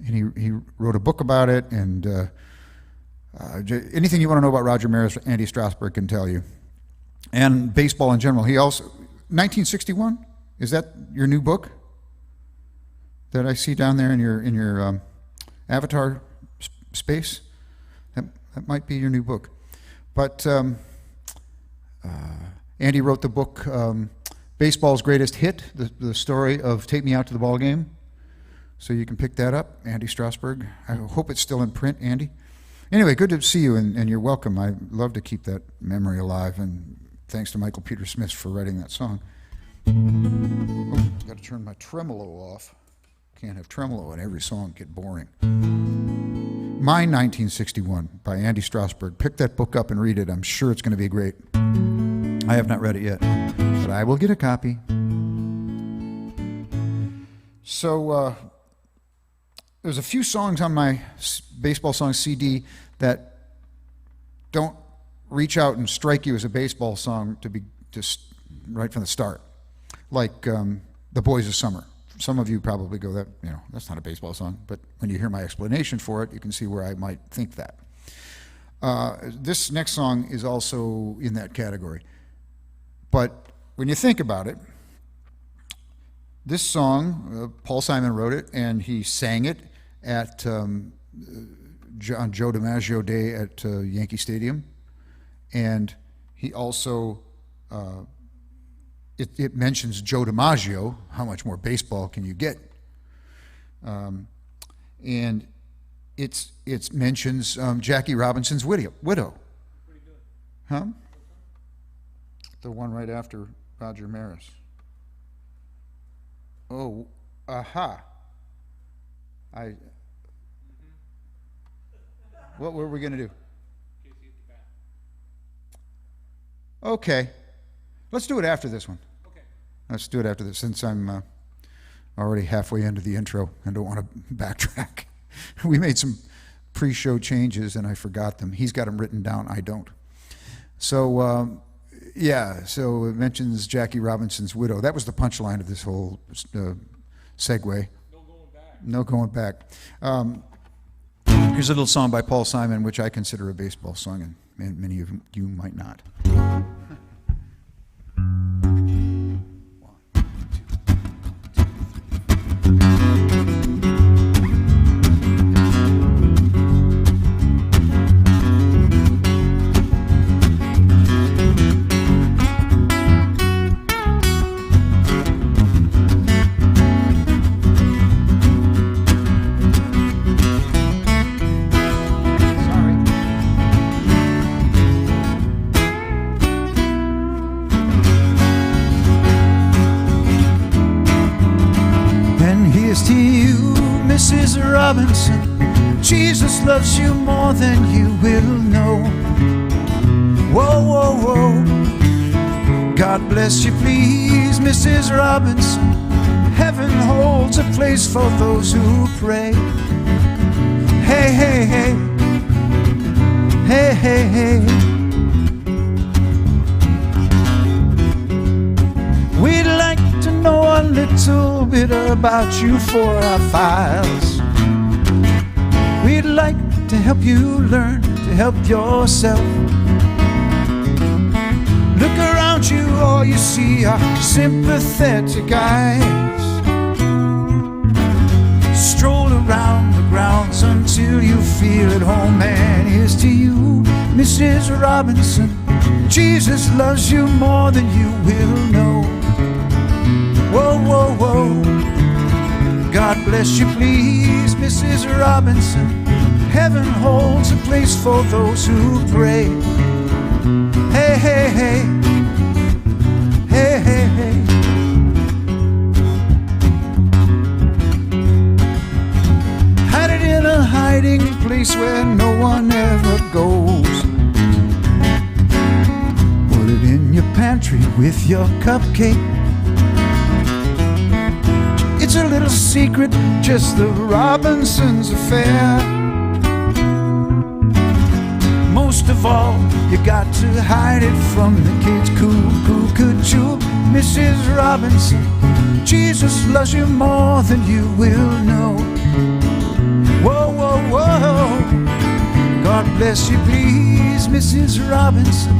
he wrote a book about it, and anything you want to know about Roger Maris, Andy Strasberg can tell you. And baseball in general. He also, 1961, is that your new book that I see down there in your avatar space? That might be your new book. But Andy wrote the book, Baseball's Greatest Hit, the story of Take Me Out to the Ball Game. So you can pick that up, Andy Strasberg. I hope it's still in print, Andy. Anyway, good to see you, and you're welcome. I love to keep that memory alive, and thanks to Michael Peter Smith for writing that song. Oh, got to turn my tremolo off. Can't have tremolo in every song, get boring. Mine 1961 by Andy Strasberg. Pick that book up and read it. I'm sure it's going to be great. I have not read it yet. but I will get a copy. So there's a few songs on my baseball songs CD that don't reach out and strike you as a baseball song to be just right from the start, like The Boys of Summer. Some of you probably go, that, you know, that's not a baseball song, but when you hear my explanation for it, you can see where I might think that. This next song is also in that category. But when you think about it, this song, Paul Simon wrote it, and he sang it at on Joe DiMaggio Day at Yankee Stadium. And he also, it mentions Joe DiMaggio. How much more baseball can you get? And it mentions Jackie Robinson's widow. What are you doing? Huh? The one right after Roger Maris. Oh, aha. What were we going to do? Okay. Let's do it after this one. Okay. Let's do it after this, since I'm already halfway into the intro and don't want to backtrack. We made some pre-show changes and I forgot them. He's got them written down. I don't. So, yeah, so it mentions Jackie Robinson's widow. That was the punchline of this whole segue. No going back. No going back. Here's a little song by Paul Simon, which I consider a baseball song, and many of you might not. Robinson, Jesus loves you more than you will know. Whoa, whoa, whoa. God bless you, please, Mrs. Robinson. Heaven holds a place for those who pray. Hey, hey, hey. Hey, hey, hey. We'd like to know a little bit about you for our files. We'd like to help you learn to help yourself. Look around you, all you see are sympathetic eyes. Stroll around the grounds until you feel at home. And here's to you, Mrs. Robinson. Jesus loves you more than you will know. Whoa, whoa, whoa. God bless you, please, Mrs. Robinson. Heaven holds a place for those who pray. Hey, hey, hey. Hey, hey, hey. Hide it in a hiding place where no one ever goes. Put it in your pantry with your cupcake. It's a little secret, just the Robinsons' affair. Most of all, you got to hide it from the kids. Could you, Mrs. Robinson? Jesus loves you more than you will know. Whoa, whoa, whoa. God bless you, please, Mrs. Robinson.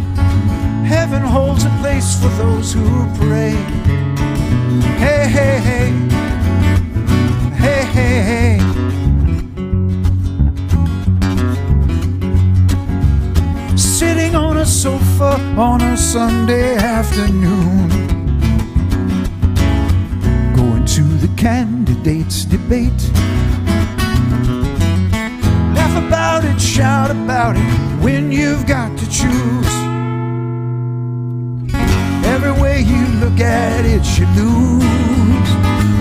Heaven holds a place for those who pray. Hey, hey, hey. Hey, hey, hey. Sitting on a sofa on a Sunday afternoon, going to the candidates' debate. Laugh about it, shout about it, when you've got to choose. Every way you look at it, you lose.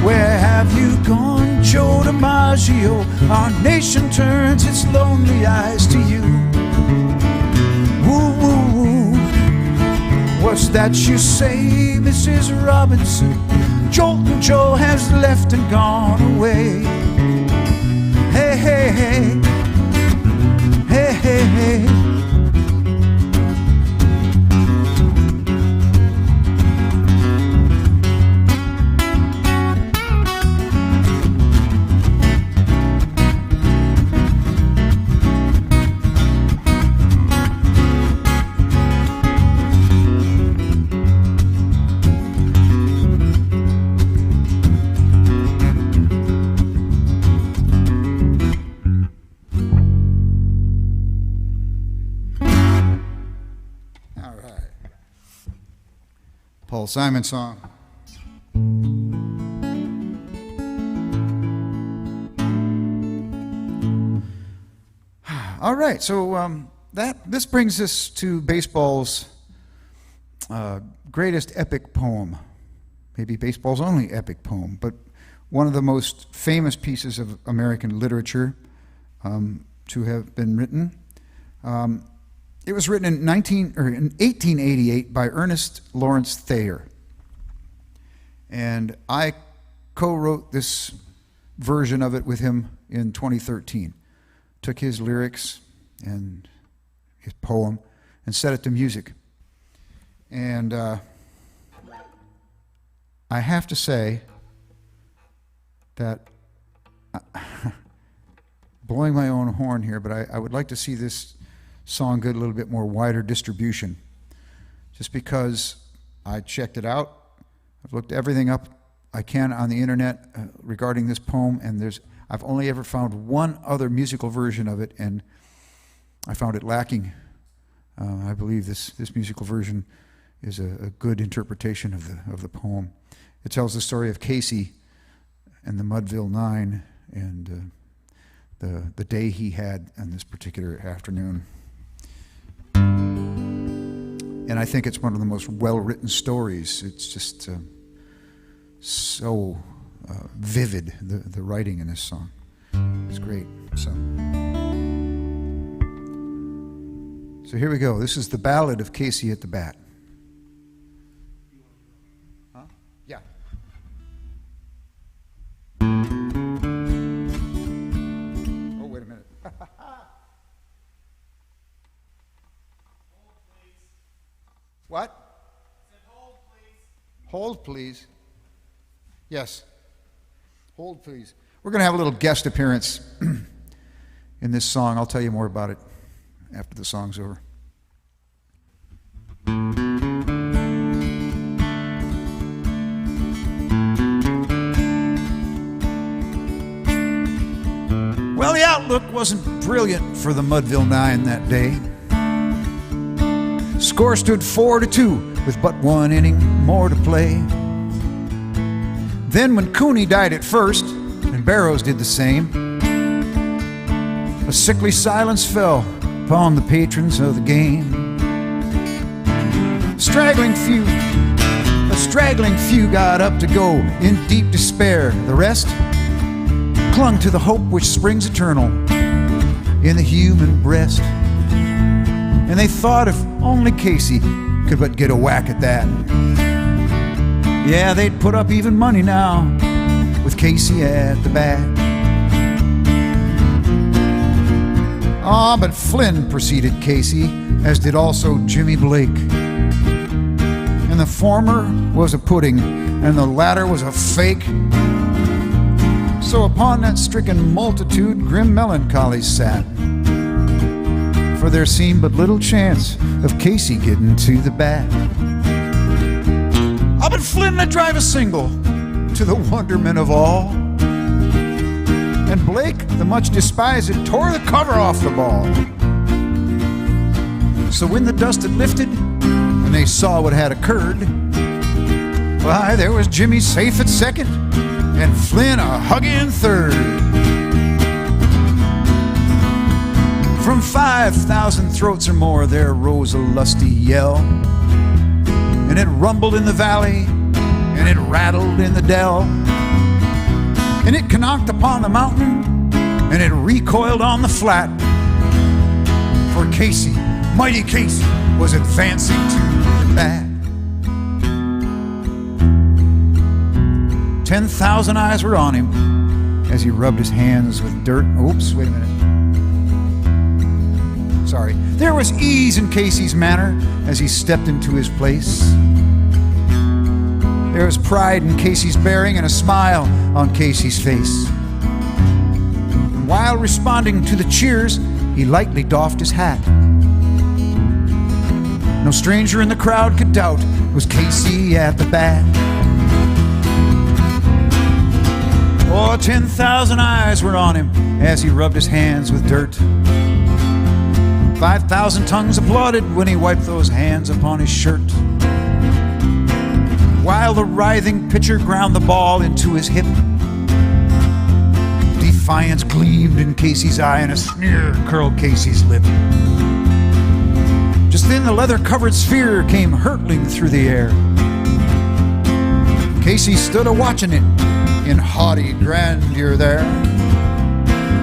Where have you gone, Joe DiMaggio? Our nation turns its lonely eyes to you. Woo, woo, woo. what's that you say, Mrs. Robinson? Joltin' Joe has left and gone away. Hey, hey, hey. Hey, hey, hey. Paul Simon song. All right, so this brings us to baseball's greatest epic poem, maybe baseball's only epic poem, but one of the most famous pieces of American literature to have been written. It was written in 1888 by Ernest Lawrence Thayer. And I co-wrote this version of it with him in 2013. Took his lyrics and his poem and set it to music. And I have to say that, blowing my own horn here, but I would like to see this song get a little bit more wider distribution, just because I checked it out. I've looked everything up I can on the internet regarding this poem, and I've only ever found one other musical version of it, and I found it lacking. I believe this musical version is a good interpretation of the poem. It tells the story of Casey and the Mudville Nine and the day he had on this particular afternoon. And I think it's one of the most well-written stories. It's just so vivid, the writing in this song. It's great. So here we go. This is the Ballad of Casey at the Bat. Huh? Yeah. Oh, wait a minute. What? I said hold, please. Hold, please. Yes. Hold, please. We're going to have a little guest appearance in this song. I'll tell you more about it after the song's over. Well, the outlook wasn't brilliant for the Mudville Nine that day. Score stood 4-2 with but one inning more to play. Then when Cooney died at first and Barrows did the same, a sickly silence fell upon the patrons of the game. A straggling few got up to go in deep despair. The rest clung to the hope which springs eternal in the human breast. And they thought if only Casey could but get a whack at that, yeah, they'd put up even money now with Casey at the bat. Ah, but Flynn preceded Casey, as did also Jimmy Blake. And the former was a pudding, and the latter was a fake. So upon that stricken multitude grim melancholy sat, for there seemed but little chance of Casey getting to the bat. Ah, but Flynn would drive a single, to the wonderment of all, and Blake, the much despised, tore the cover off the ball. So when the dust had lifted and they saw what had occurred, why, there was Jimmy safe at second and Flynn a hugging third. From 5,000 throats or more there rose a lusty yell, and it rumbled in the valley and it rattled in the dell, and it knocked upon the mountain and it recoiled on the flat. For Casey, mighty Casey, was advancing to the bat. 10,000 eyes were on him as he rubbed his hands with dirt. Oops, wait a minute. Sorry. There was ease in Casey's manner as he stepped into his place. There was pride in Casey's bearing and a smile on Casey's face. And while responding to the cheers, he lightly doffed his hat. No stranger in the crowd could doubt it was Casey at the bat. Oh, 10,000 eyes were on him as he rubbed his hands with dirt. 5,000 tongues applauded when he wiped those hands upon his shirt. While the writhing pitcher ground the ball into his hip, defiance gleamed in Casey's eye and a sneer curled Casey's lip. Just then the leather-covered sphere came hurtling through the air. Casey stood a-watching it in haughty grandeur there.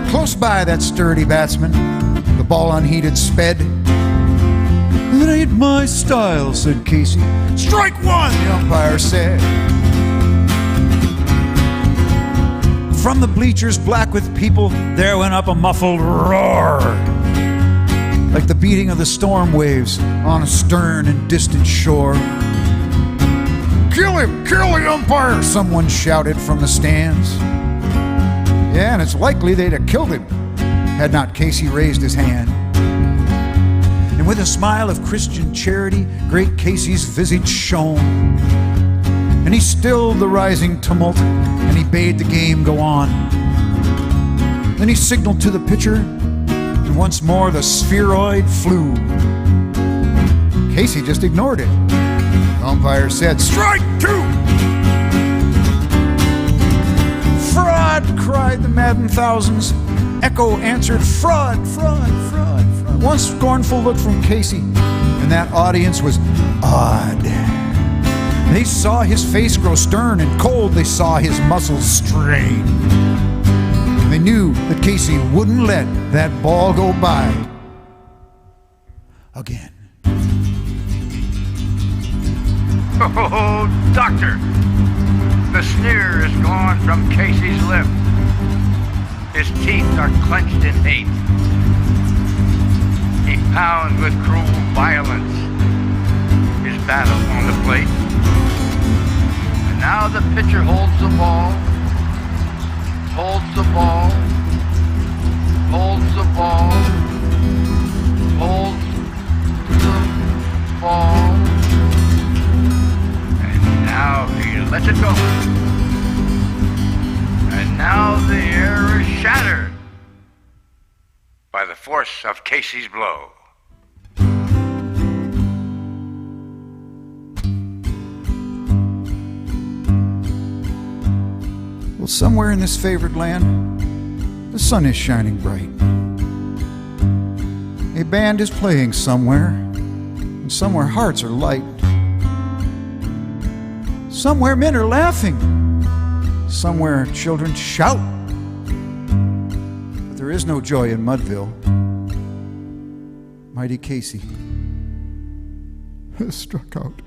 Close by that sturdy batsman, the ball unheeded sped. "That ain't my style," said Casey. "Strike one," the umpire said. From the bleachers black with people, there went up a muffled roar, like the beating of the storm waves on a stern and distant shore. "Kill him! Kill the umpire!" someone shouted from the stands. Yeah, and it's likely they'd have killed him had not Casey raised his hand. And with a smile of Christian charity, great Casey's visage shone. And he stilled the rising tumult, and he bade the game go on. Then he signaled to the pitcher, and once more the spheroid flew. Casey just ignored it. The umpire said, "Strike two!" "Fraud!" cried the maddened thousands. Echo answered, "Fraud, fraud, fraud, fraud." One scornful look from Casey, and that audience was awed. They saw his face grow stern and cold. They saw his muscles strain. They knew that Casey wouldn't let that ball go by again. Oh, doctor, the sneer is gone from Casey's lip. His teeth are clenched in hate. He pounds with cruel violence his battle on the plate. And now the pitcher holds the ball, holds the ball, holds the ball, holds the ball. Now he lets it go. And now the air is shattered by the force of Casey's blow. Well, somewhere in this favored land, the sun is shining bright. A band is playing somewhere, and somewhere hearts are light. Somewhere men are laughing, somewhere children shout. But there is no joy in Mudville. Mighty Casey has struck out.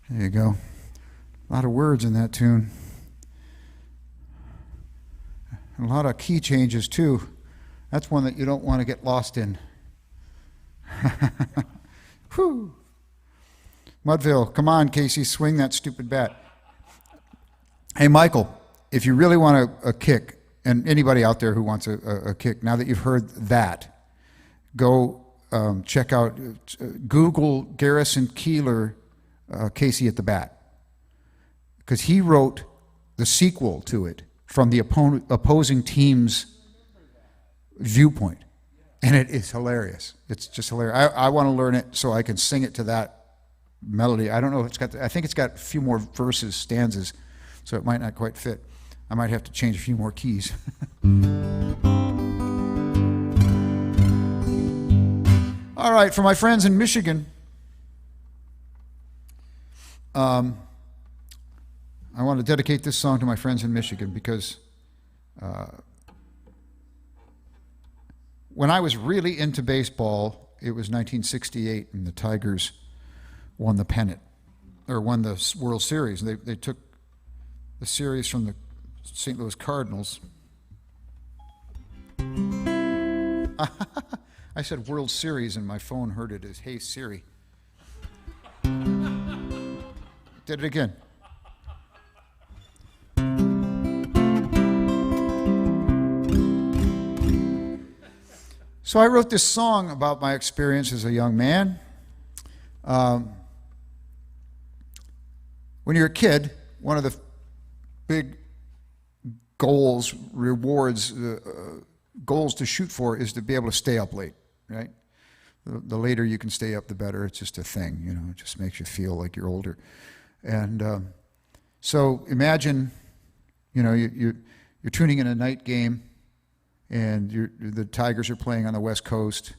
There you go. A lot of words in that tune. And a lot of key changes, too. That's one that you don't want to get lost in. Whew. Mudville, come on, Casey, swing that stupid bat. Hey, Michael, if you really want a kick, and anybody out there who wants a kick, now that you've heard that, go check out, Google Garrison Keillor, Casey at the Bat, because he wrote the sequel to it from the opposing team's viewpoint, and it is hilarious. It's just hilarious. I want to learn it so I can sing it to that melody. I don't know if it's got. I think it's got a few more verses, stanzas, so it might not quite fit. I might have to change a few more keys. All right, for my friends in Michigan. I want to dedicate this song to my friends in Michigan because when I was really into baseball, it was 1968 and the Tigers won the pennant, or won the World Series. They took the series from the St. Louis Cardinals. I said World Series and my phone heard it as Hey Siri. Did it again. So I wrote this song about my experience as a young man. When you're a kid, one of the big goals, rewards, goals to shoot for is to be able to stay up late, right? The later you can stay up, the better. It's just a thing, you know. It just makes you feel like you're older. And so imagine, you know, you're tuning in a night game, and the Tigers are playing on the West Coast,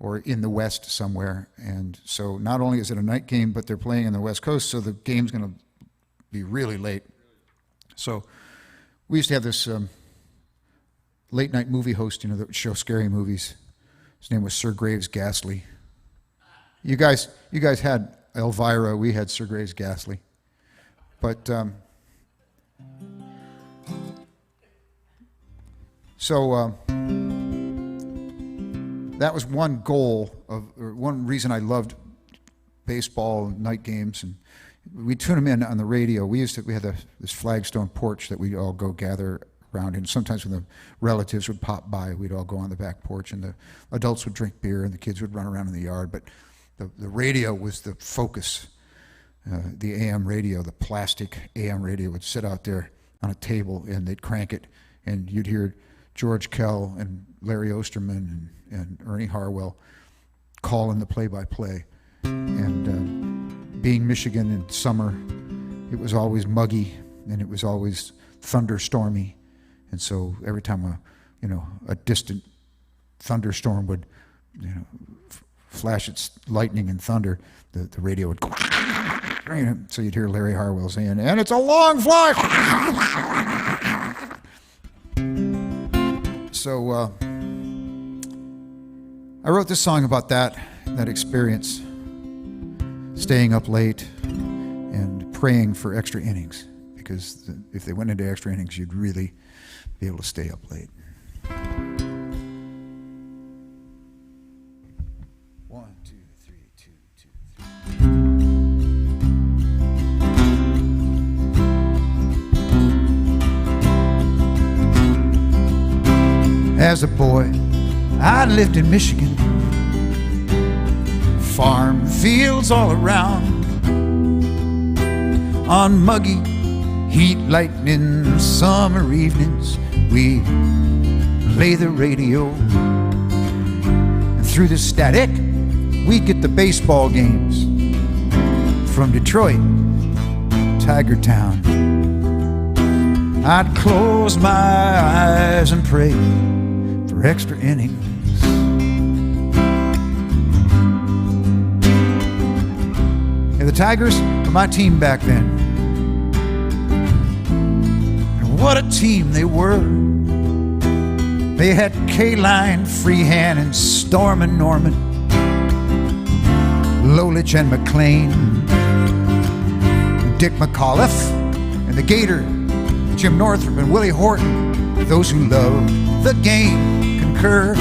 or in the West somewhere. And so not only is it a night game, but they're playing on the West Coast, so the game's going to be really late. So we used to have this late night movie host, you know, that would show scary movies. His name was Sir Graves Ghastly. You guys had Elvira. We had Sir Graves Ghastly. But so that was one goal or one reason I loved baseball and night games, and we'd tune them in on the radio. We had this flagstone porch that we'd all go gather around in. Sometimes when the relatives would pop by, we'd all go on the back porch, and the adults would drink beer and the kids would run around in the yard. But the radio was the focus. The AM radio, the plastic AM radio, would sit out there on a table, and they'd crank it, and you'd hear George Kell and Larry Osterman and Ernie Harwell calling the play-by-play. And being Michigan in summer, it was always muggy and it was always thunderstormy. And so every time a distant thunderstorm would, flash its lightning and thunder, the radio would go. So you'd hear Larry Harwell saying, "And it's a long flight." So I wrote this song about that experience, staying up late and praying for extra innings, because if they went into extra innings, you'd really be able to stay up late. 1, 2, 3, 2, 2, 3. As a boy, I lived in Michigan. Farm fields all around. On muggy, heat lightning summer evenings, we lay the radio. And through the static, we get the baseball games from Detroit, Tiger Town. I'd close my eyes and pray for extra innings. And the Tigers were my team back then. And what a team they were. They had K-Line, Freehand, and Storm and Norman, Lolich and McLean, Dick McAuliffe, and the Gator, Jim Northrup and Willie Horton. Those who loved the game concur.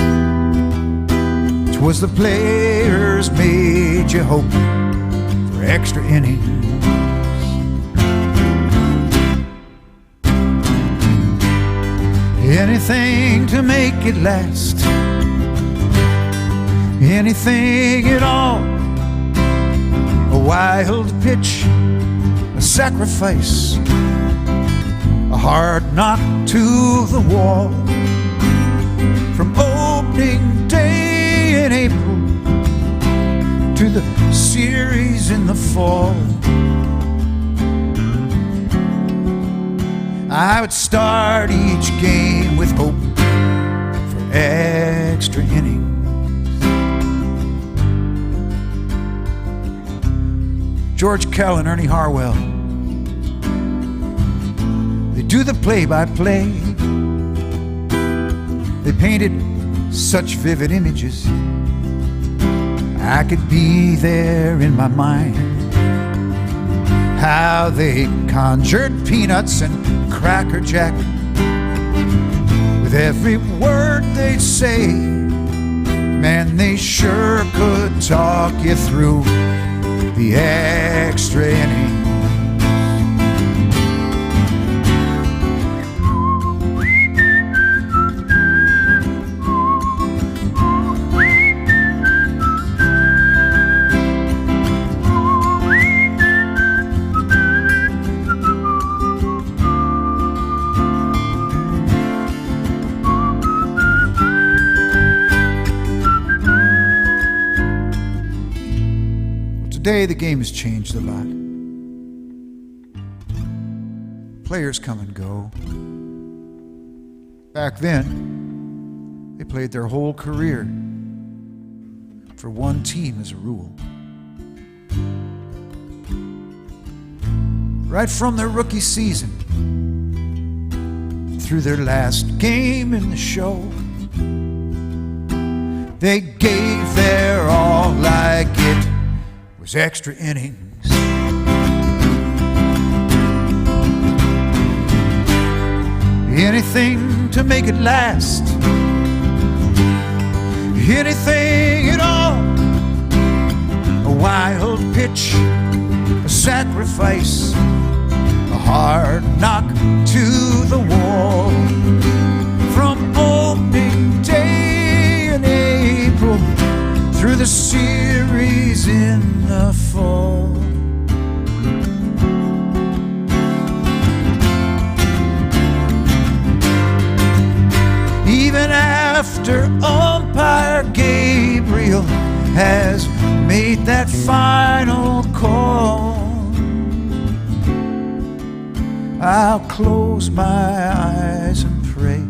'Twas the players made you hope for extra innings. Anything to make it last, anything at all. A wild pitch, a sacrifice, a hard knock to the wall. From opening day in April to the series in the fall, I would start each game with hope for extra innings. George Kell and Ernie Harwell. They do the play-by-play. They painted such vivid images. I could be there in my mind. How they conjured peanuts and Cracker Jack with every word they'd say. Man, they sure could talk you through the extra innings. Today, the game has changed a lot. Players come and go. Back then, they played their whole career for one team as a rule. Right from their rookie season through their last game in the show, they gave their all like it was extra innings. Anything to make it last, anything at all. A wild pitch, a sacrifice, a hard knock to the wall. From opening day in April through the series in the fall. Even after umpire Gabriel has made that final call, I'll close my eyes and pray.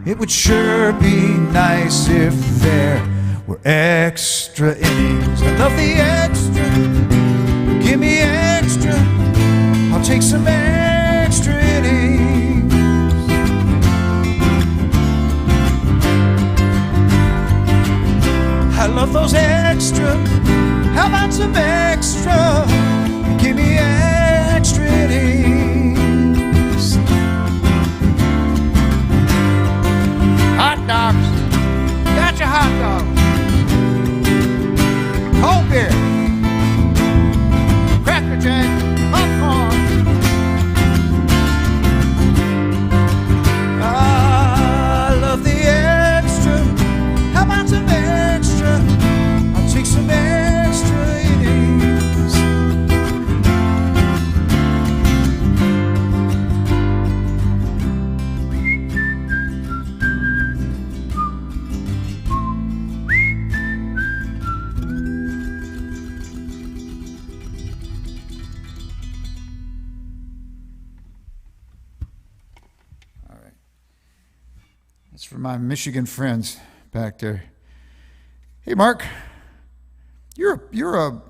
It would sure be nice if there were extra innings. I love the extra. Give me extra. I'll take some extra innings. I love those extra. How about some extra? Give me extra innings. Hot dogs. Got your hot dogs. Cold beer. Cracker Jack. Popcorn. I love the extra. How about some extra? I'll take some extra innings. All right. That's for my Michigan friends back there. Hey, Mark, you're a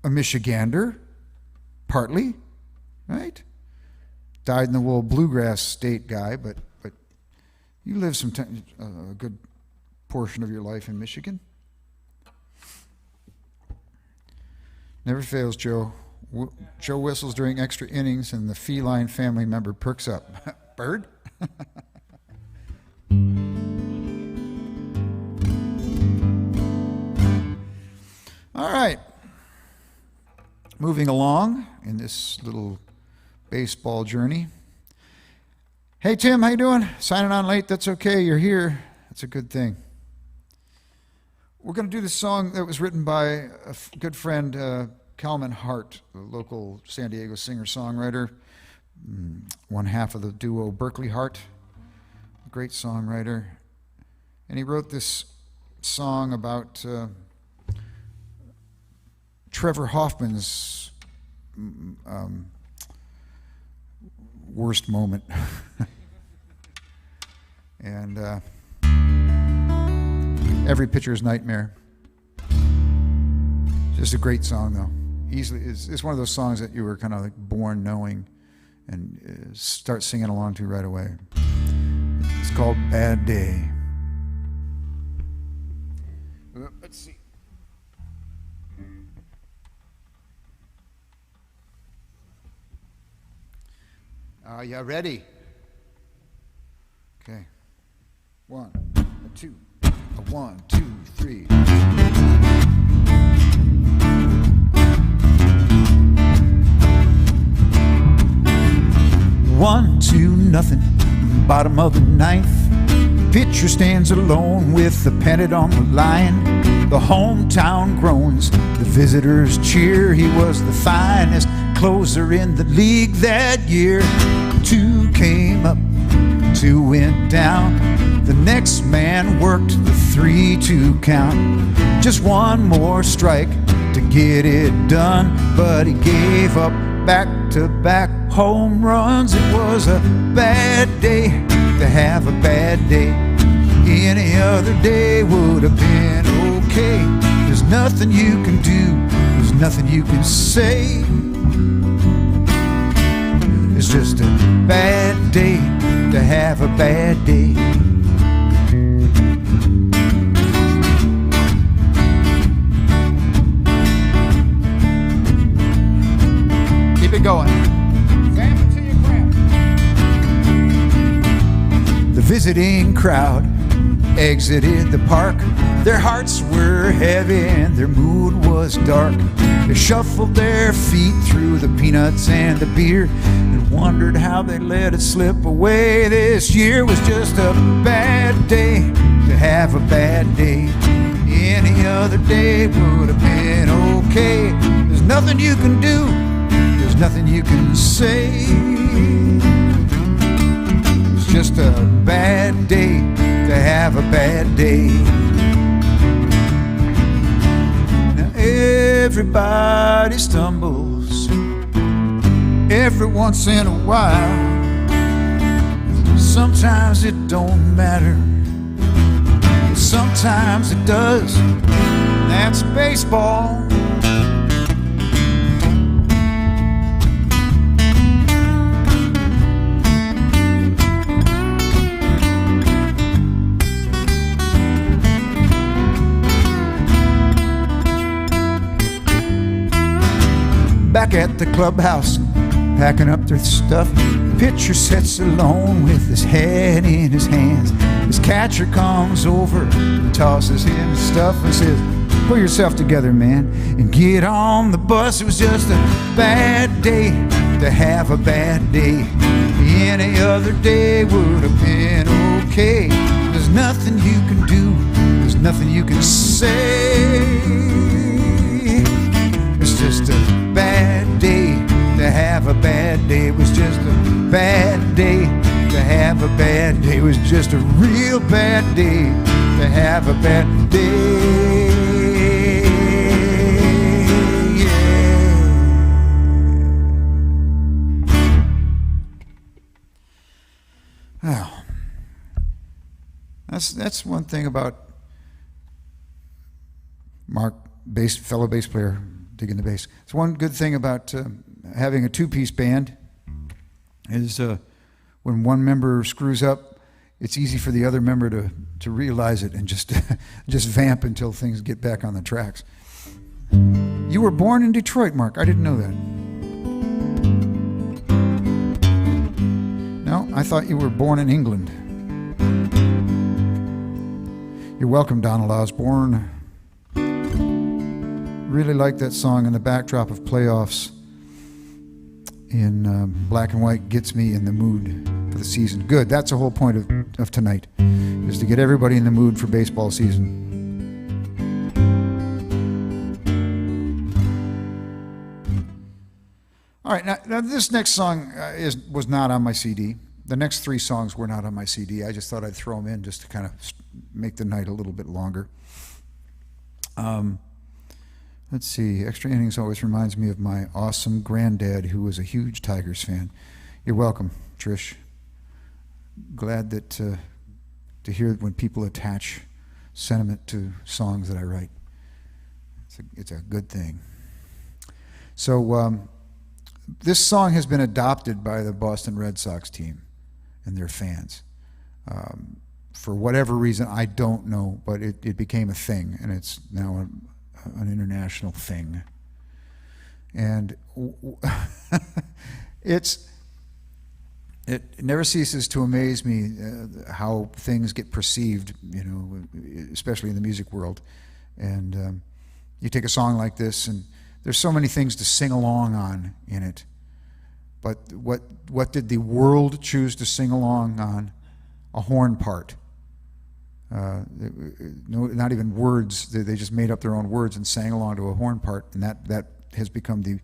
Michigander, partly, right? Dyed in the wool bluegrass state guy, but you lived a good portion of your life in Michigan. Never fails, Joe. Joe whistles during extra innings, and the feline family member perks up. Bird? All right. Moving along in this little baseball journey. Hey, Tim, how you doing? Signing on late, that's okay. You're here. That's a good thing. We're going to do this song that was written by a good friend, Calvin Hart, the local San Diego singer-songwriter, one half of the duo Berkeley Hart, a great songwriter. And he wrote this song about Trevor Hoffman's worst moment. And every pitcher's nightmare. Just a great song, though. Easily, it's one of those songs that you were kind of like born knowing and start singing along to right away. It's called Bad Day. Let's see. Are you ready? Okay. 1, 2, 1, 2, 3. 1-2, bottom of the ninth. Pitcher stands alone with the pennant on the line. The hometown groans, the visitors cheer. He was the finest closer in the league that year. 2 came up, 2 went down. The next man worked the 3-2 count. Just one more strike to get it done, but he gave up back-to-back home runs. It was a bad day to have a bad day. Any other day would have been okay. There's nothing you can do, there's nothing you can say. It's just a bad day to have a bad day. Keep it going. Vamp until you cramp. The visiting crowd exited the park. Their hearts were heavy and their mood was dark. They shuffled their feet through the peanuts and the beer and wondered how they let it slip away. This year was just a bad day to have a bad day. Any other day would have been okay. There's nothing you can do, there's nothing you can say. It's just a bad day to have a bad day. Now everybody stumbles every once in a while. Sometimes it don't matter, sometimes it does. That's baseball. Back at the clubhouse, packing up their stuff, pitcher sits alone with his head in his hands. His catcher comes over and tosses him his stuff and says, "Pull yourself together, man, and get on the bus." It was just a bad day to have a bad day. Any other day would have been okay. There's nothing you can do, there's nothing you can say. It's just a bad day to have a bad day. It was just a bad day to have a bad day. It was just a real bad day to have a bad day. Yeah. Well, that's one thing about Mark, fellow bass player, digging the bass. It's one good thing about having a 2-piece band is when one member screws up, it's easy for the other member to realize it and just vamp until things get back on the tracks. You were born in Detroit, Mark. I didn't know that. No, I thought you were born in England. You're welcome, Donald Osborne. Really like that song in the backdrop of playoffs in black and white. Gets me in the mood for the season. Good, that's the whole point of tonight, is to get everybody in the mood for baseball season. All right, now this next song was not on my CD. The next 3 songs were not on my CD. I just thought I'd throw them in just to kind of make the night a little bit longer. Let's see, Extra Innings always reminds me of my awesome granddad who was a huge Tigers fan. You're welcome, Trish. Glad that to hear when people attach sentiment to songs that I write. It's a good thing. So this song has been adopted by the Boston Red Sox team and their fans. For whatever reason, I don't know, but it became a thing, and it's now an international thing. And it never ceases to amaze me how things get perceived, especially in the music world. And you take a song like this, and there's so many things to sing along on in it. But what did the world choose to sing along on? A horn part. Not even words. They just made up their own words and sang along to a horn part, and that has become the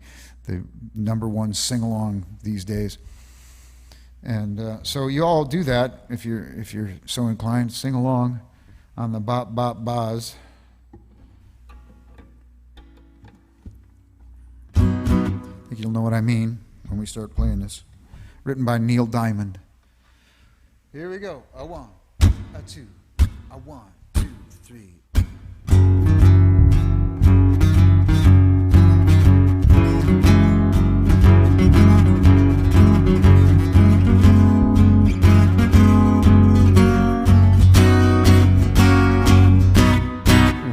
number one sing-along these days. And so you all do that if you're so inclined. Sing along on the bop bop bas. I think you'll know what I mean when we start playing this. Written by Neil Diamond. Here we go. A one, a two, a 1, 2, 3.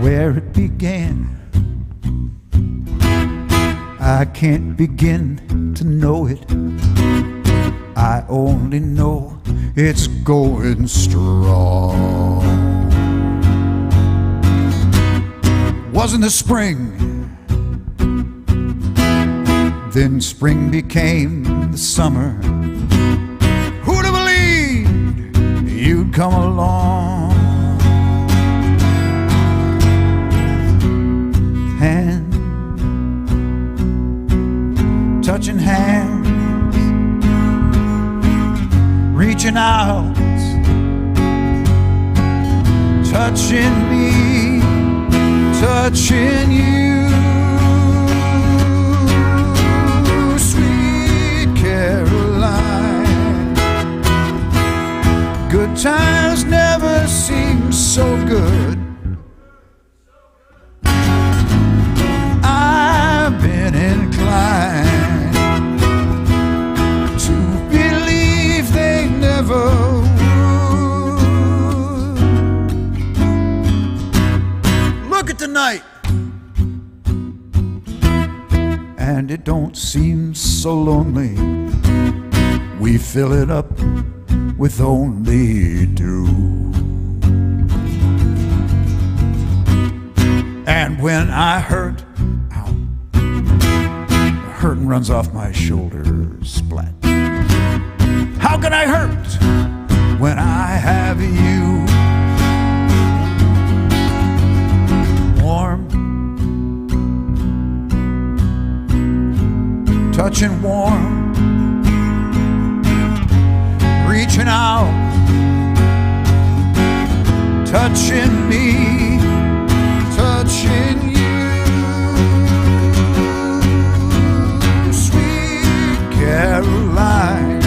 Where it began, I can't begin to know it. I only know it's going strong. Wasn't the spring, then spring became the summer. Who'd have believed you'd come along? Hand touching hands, reaching out, touching me, touching you. Sweet Caroline, good times never seem so good. I've been inclined to believe they never would. Look at the night, and it don't seem so lonely. We fill it up with only two. And when I hurt, ow, the hurting runs off my shoulders, splat. How can I hurt when I have you? Warm, touching warm, reaching out, touching me, touching you. Sweet Caroline,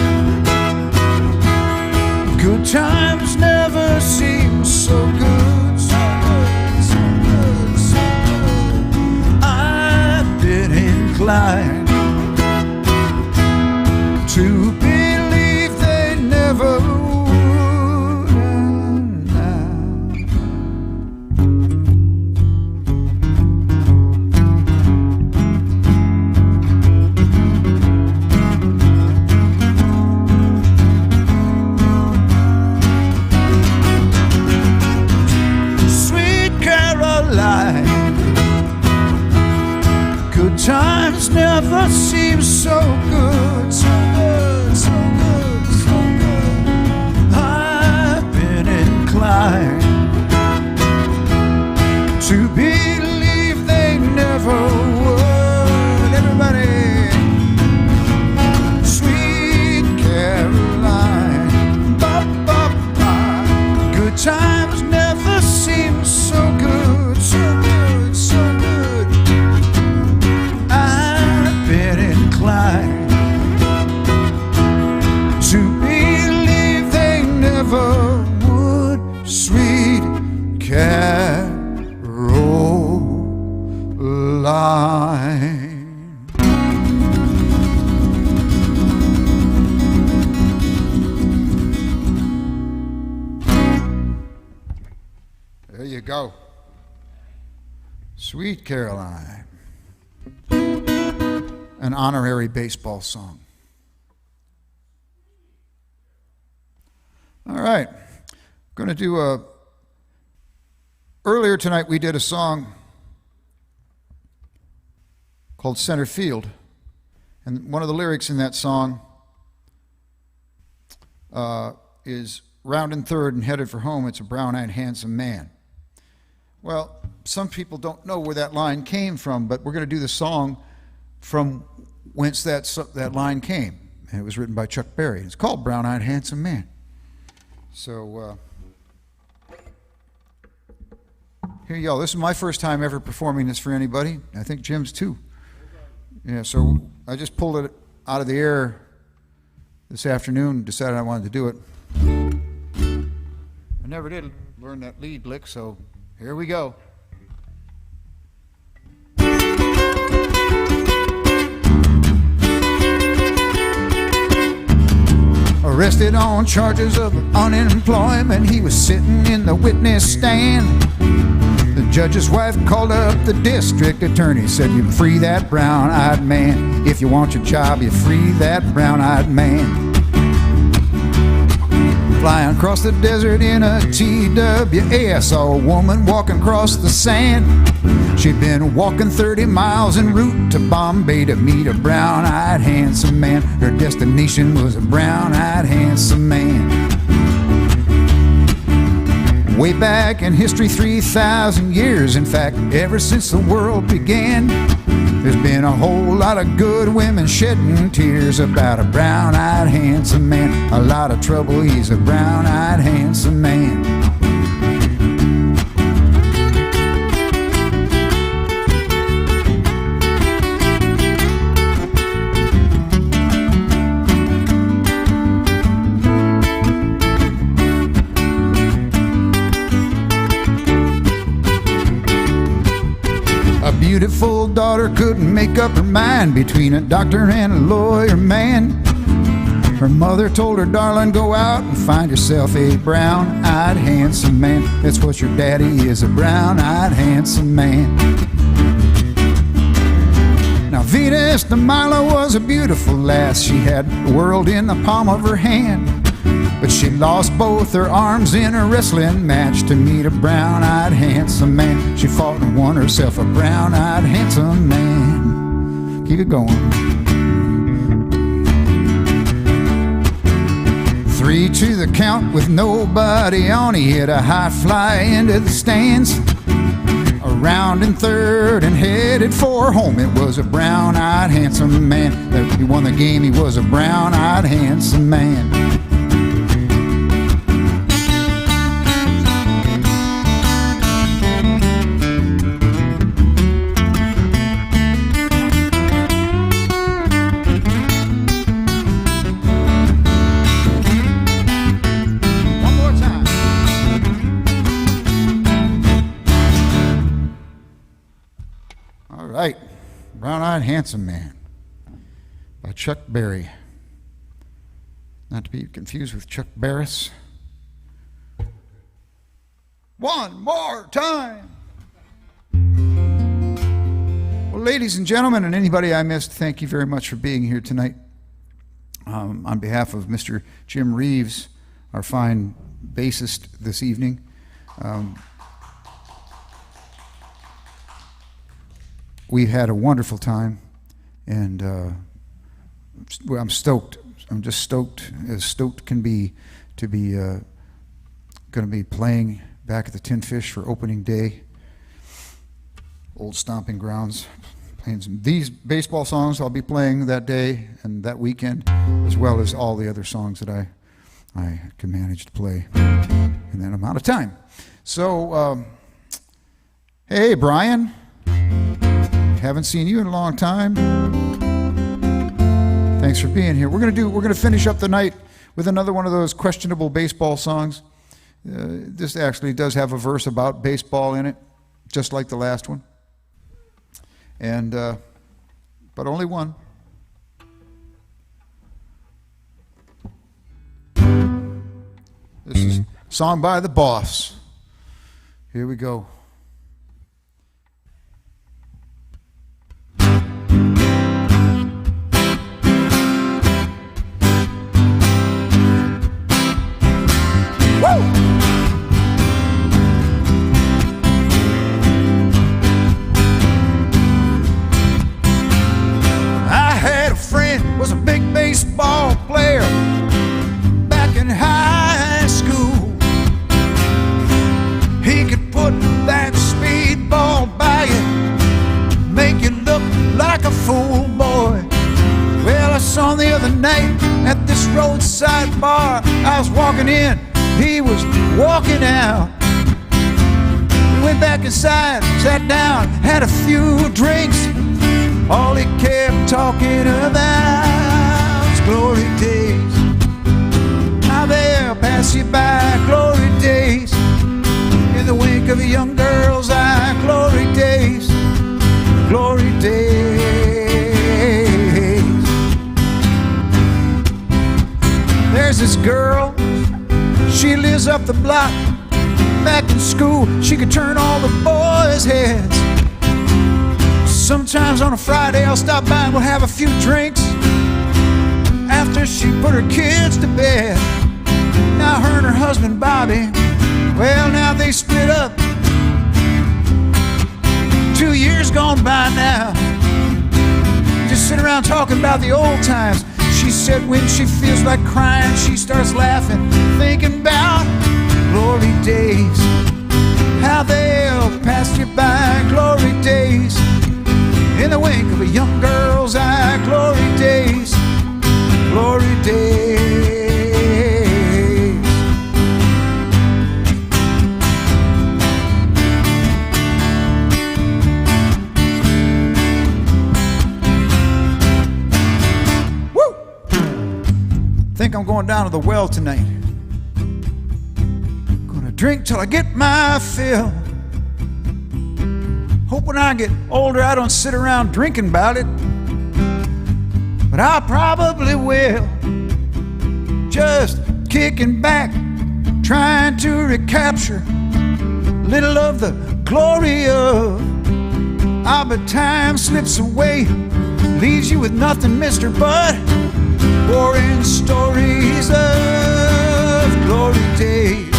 good times never seem so good, so good, so good, so good. I've been inclined to believe they never would. Good times never seem so good, so good, so good, so good. I've been inclined to believe they never would. Everybody, Sweet Caroline, ba, ba, ba. Good times never seem so good, so good, so good. Inclined Caroline. There you go. Sweet Caroline. An honorary baseball song. All right. I'm going to do earlier tonight we did a song called Center Field. And one of the lyrics in that song is rounding third and headed for home, it's a brown-eyed handsome man. Well, some people don't know where that line came from, but we're going to do the song from whence that line came. And it was written by Chuck Berry. It's called Brown-Eyed Handsome Man. So here you go. This is my first time ever performing this for anybody. I think Jim's too. Yeah, so I just pulled it out of the air this afternoon, decided I wanted to do it. I never did learn that lead lick, so here we go. Arrested on charges of unemployment, he was sitting in the witness stand. The judge's wife called up the district attorney, said, "You free that brown-eyed man. If you want your job, you free that brown-eyed man." Flying across the desert in a TWA, I saw a woman walking across the sand. She'd been walking 30 miles en route to Bombay to meet a brown-eyed handsome man. Her destination was a brown-eyed handsome man. Way back in history, 3,000 years, in fact, ever since the world began, there's been a whole lot of good women shedding tears about a brown-eyed handsome man. A lot of trouble, he's a brown-eyed handsome man. Beautiful daughter couldn't make up her mind between a doctor and a lawyer man. Her mother told her, "Darling, go out and find yourself a brown-eyed handsome man. That's what your daddy is, a brown-eyed handsome man." Now Venus de Milo was a beautiful lass. She had the world in the palm of her hand, but she lost both her arms in a wrestling match to meet a brown-eyed handsome man. She fought and won herself a brown-eyed handsome man. Keep it going. 3 to the count with nobody on. He hit a high fly into the stands. Around in third and headed for home. It was a brown-eyed handsome man. He won the game. He was a brown-eyed handsome man. Right, Brown-Eyed Handsome Man by Chuck Berry. Not to be confused with Chuck Barris. One more time. Well, ladies and gentlemen, and anybody I missed, thank you very much for being here tonight. On behalf of Mr. Jim Reeves, our fine bassist this evening, we've had a wonderful time, and I'm stoked. I'm just stoked, as stoked can be, to be going to be playing back at the Tin Fish for opening day. Old stomping grounds. Playing these baseball songs I'll be playing that day and that weekend, as well as all the other songs that I can manage to play in that amount of time. So, hey, Brian. Haven't seen you in a long time. Thanks for being here. We're gonna finish up the night with another one of those questionable baseball songs. This actually does have a verse about baseball in it, just like the last one. and but only one. This is a song by the Boss. Here we go. Was a big baseball player back in high school. He could put that speedball by you, make you look like a fool, boy. Well, I saw him the other night at this roadside bar. I was walking in, he was walking out. We went back inside, sat down, had a few drinks. All he kept talking about was glory days. How they'll pass you by, glory days. In the wink of a young girl's eye, glory days, glory days. There's this girl, she lives up the block. Back in school, she could turn all the boys' heads. Sometimes on a Friday I'll stop by and we'll have a few drinks after she put her kids to bed. Now her and her husband Bobby, well now they split up. 2 years gone by now. Just sit around talking about the old times. She said when she feels like crying she starts laughing, thinking about glory days. How they'll pass you by, glory days. In the wink of a young girl's eye, glory days, glory days. Woo! Think I'm going down to the well tonight. Gonna drink till I get my fill. Hope when I get older I don't sit around drinking about it, but I probably will. Just kicking back, trying to recapture a little of the glory of. Ah, but time slips away, leaves you with nothing, Mr. Bud. Boring stories of glory days.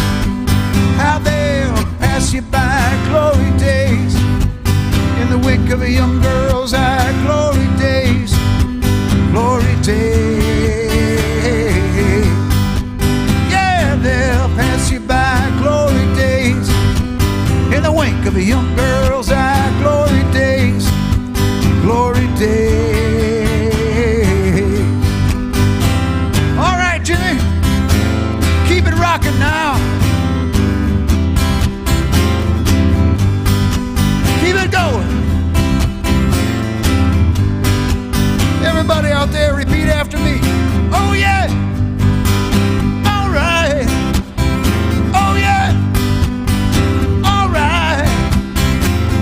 How they'll pass you by, glory days. In the wink of a young girl's eye, glory days, glory days. Yeah, they'll pass you by, glory days. In the wink of a young girl's eye, glory days, glory days. All right, Jimmy, keep it rocking now. Keep it going. Everybody out there, repeat after me. Oh yeah. All right. Oh yeah. All right.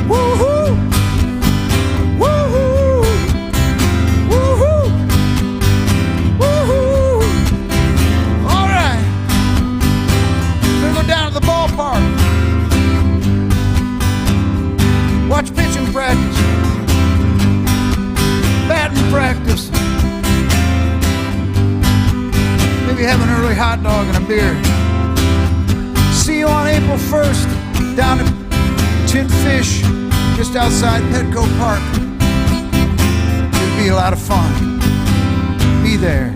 Woo-hoo. Woo-hoo. Woo-hoo. Woo-hoo. All right. We're gonna go down to the ballpark. Watch pitching practice, batting practice, maybe have an early hot dog and a beer. See you on April 1st down at Tin Fish, just outside Petco Park. It'll be a lot of fun. Be there.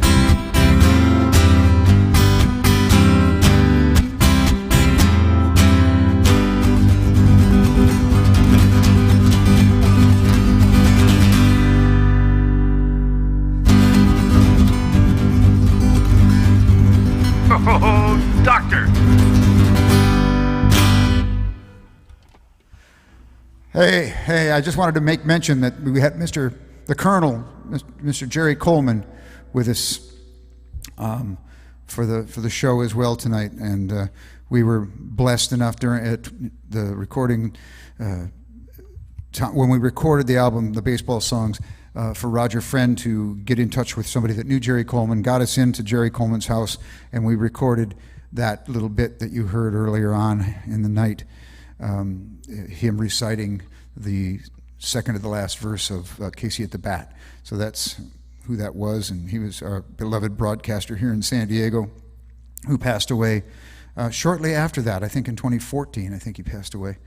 Oh, doctor. Hey, I just wanted to make mention that we had the Colonel, Mr. Jerry Coleman, with us for the show as well tonight, and we were blessed enough during the recording when we recorded the album, the baseball songs, for Roger Friend to get in touch with somebody that knew Jerry Coleman, got us into Jerry Coleman's house, and we recorded that little bit that you heard earlier on in the night, him reciting the second to the last verse of Casey at the Bat. So that's who that was, and he was our beloved broadcaster here in San Diego, who passed away shortly after that. I think in 2014, I think he passed away.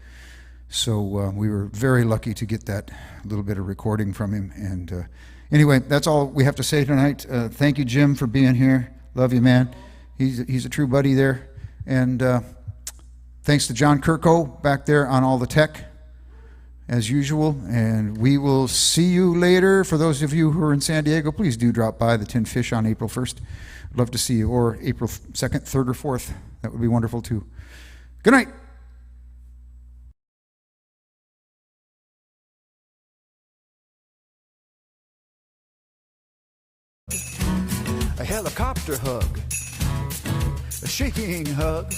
So we were very lucky to get that little bit of recording from him. And anyway, that's all we have to say tonight. Thank you, Jim, for being here. Love you, man. He's a true buddy there. And thanks to John Kirko back there on all the tech, as usual. And we will see you later. For those of you who are in San Diego, please do drop by the Tin Fish on April 1st. I'd love to see you. Or April 2nd, 3rd, or 4th. That would be wonderful, too. Good night. A helicopter hug, a shaking hug,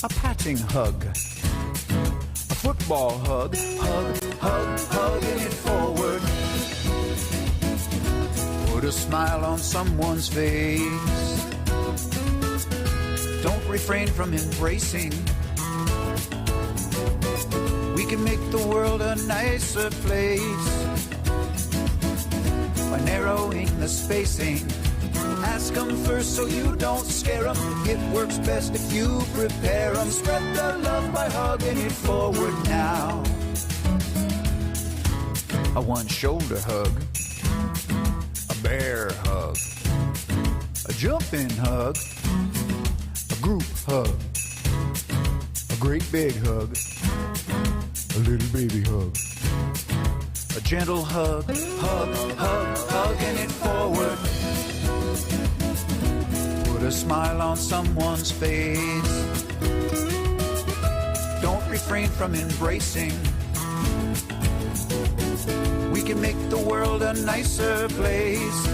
a patting hug, a football hug, hugging it forward. Put a smile on someone's face. Don't refrain from embracing. We can make the world a nicer place by narrowing the spacing. Ask them first so you don't scare them. It works best if you prepare them. Spread the love by hugging it forward now. A one-shoulder hug, a bear hug, a jumping hug, a group hug, a great big hug, a little baby hug, a gentle hug, hugging it forward. Put a smile on someone's face. Don't refrain from embracing. We can make the world a nicer place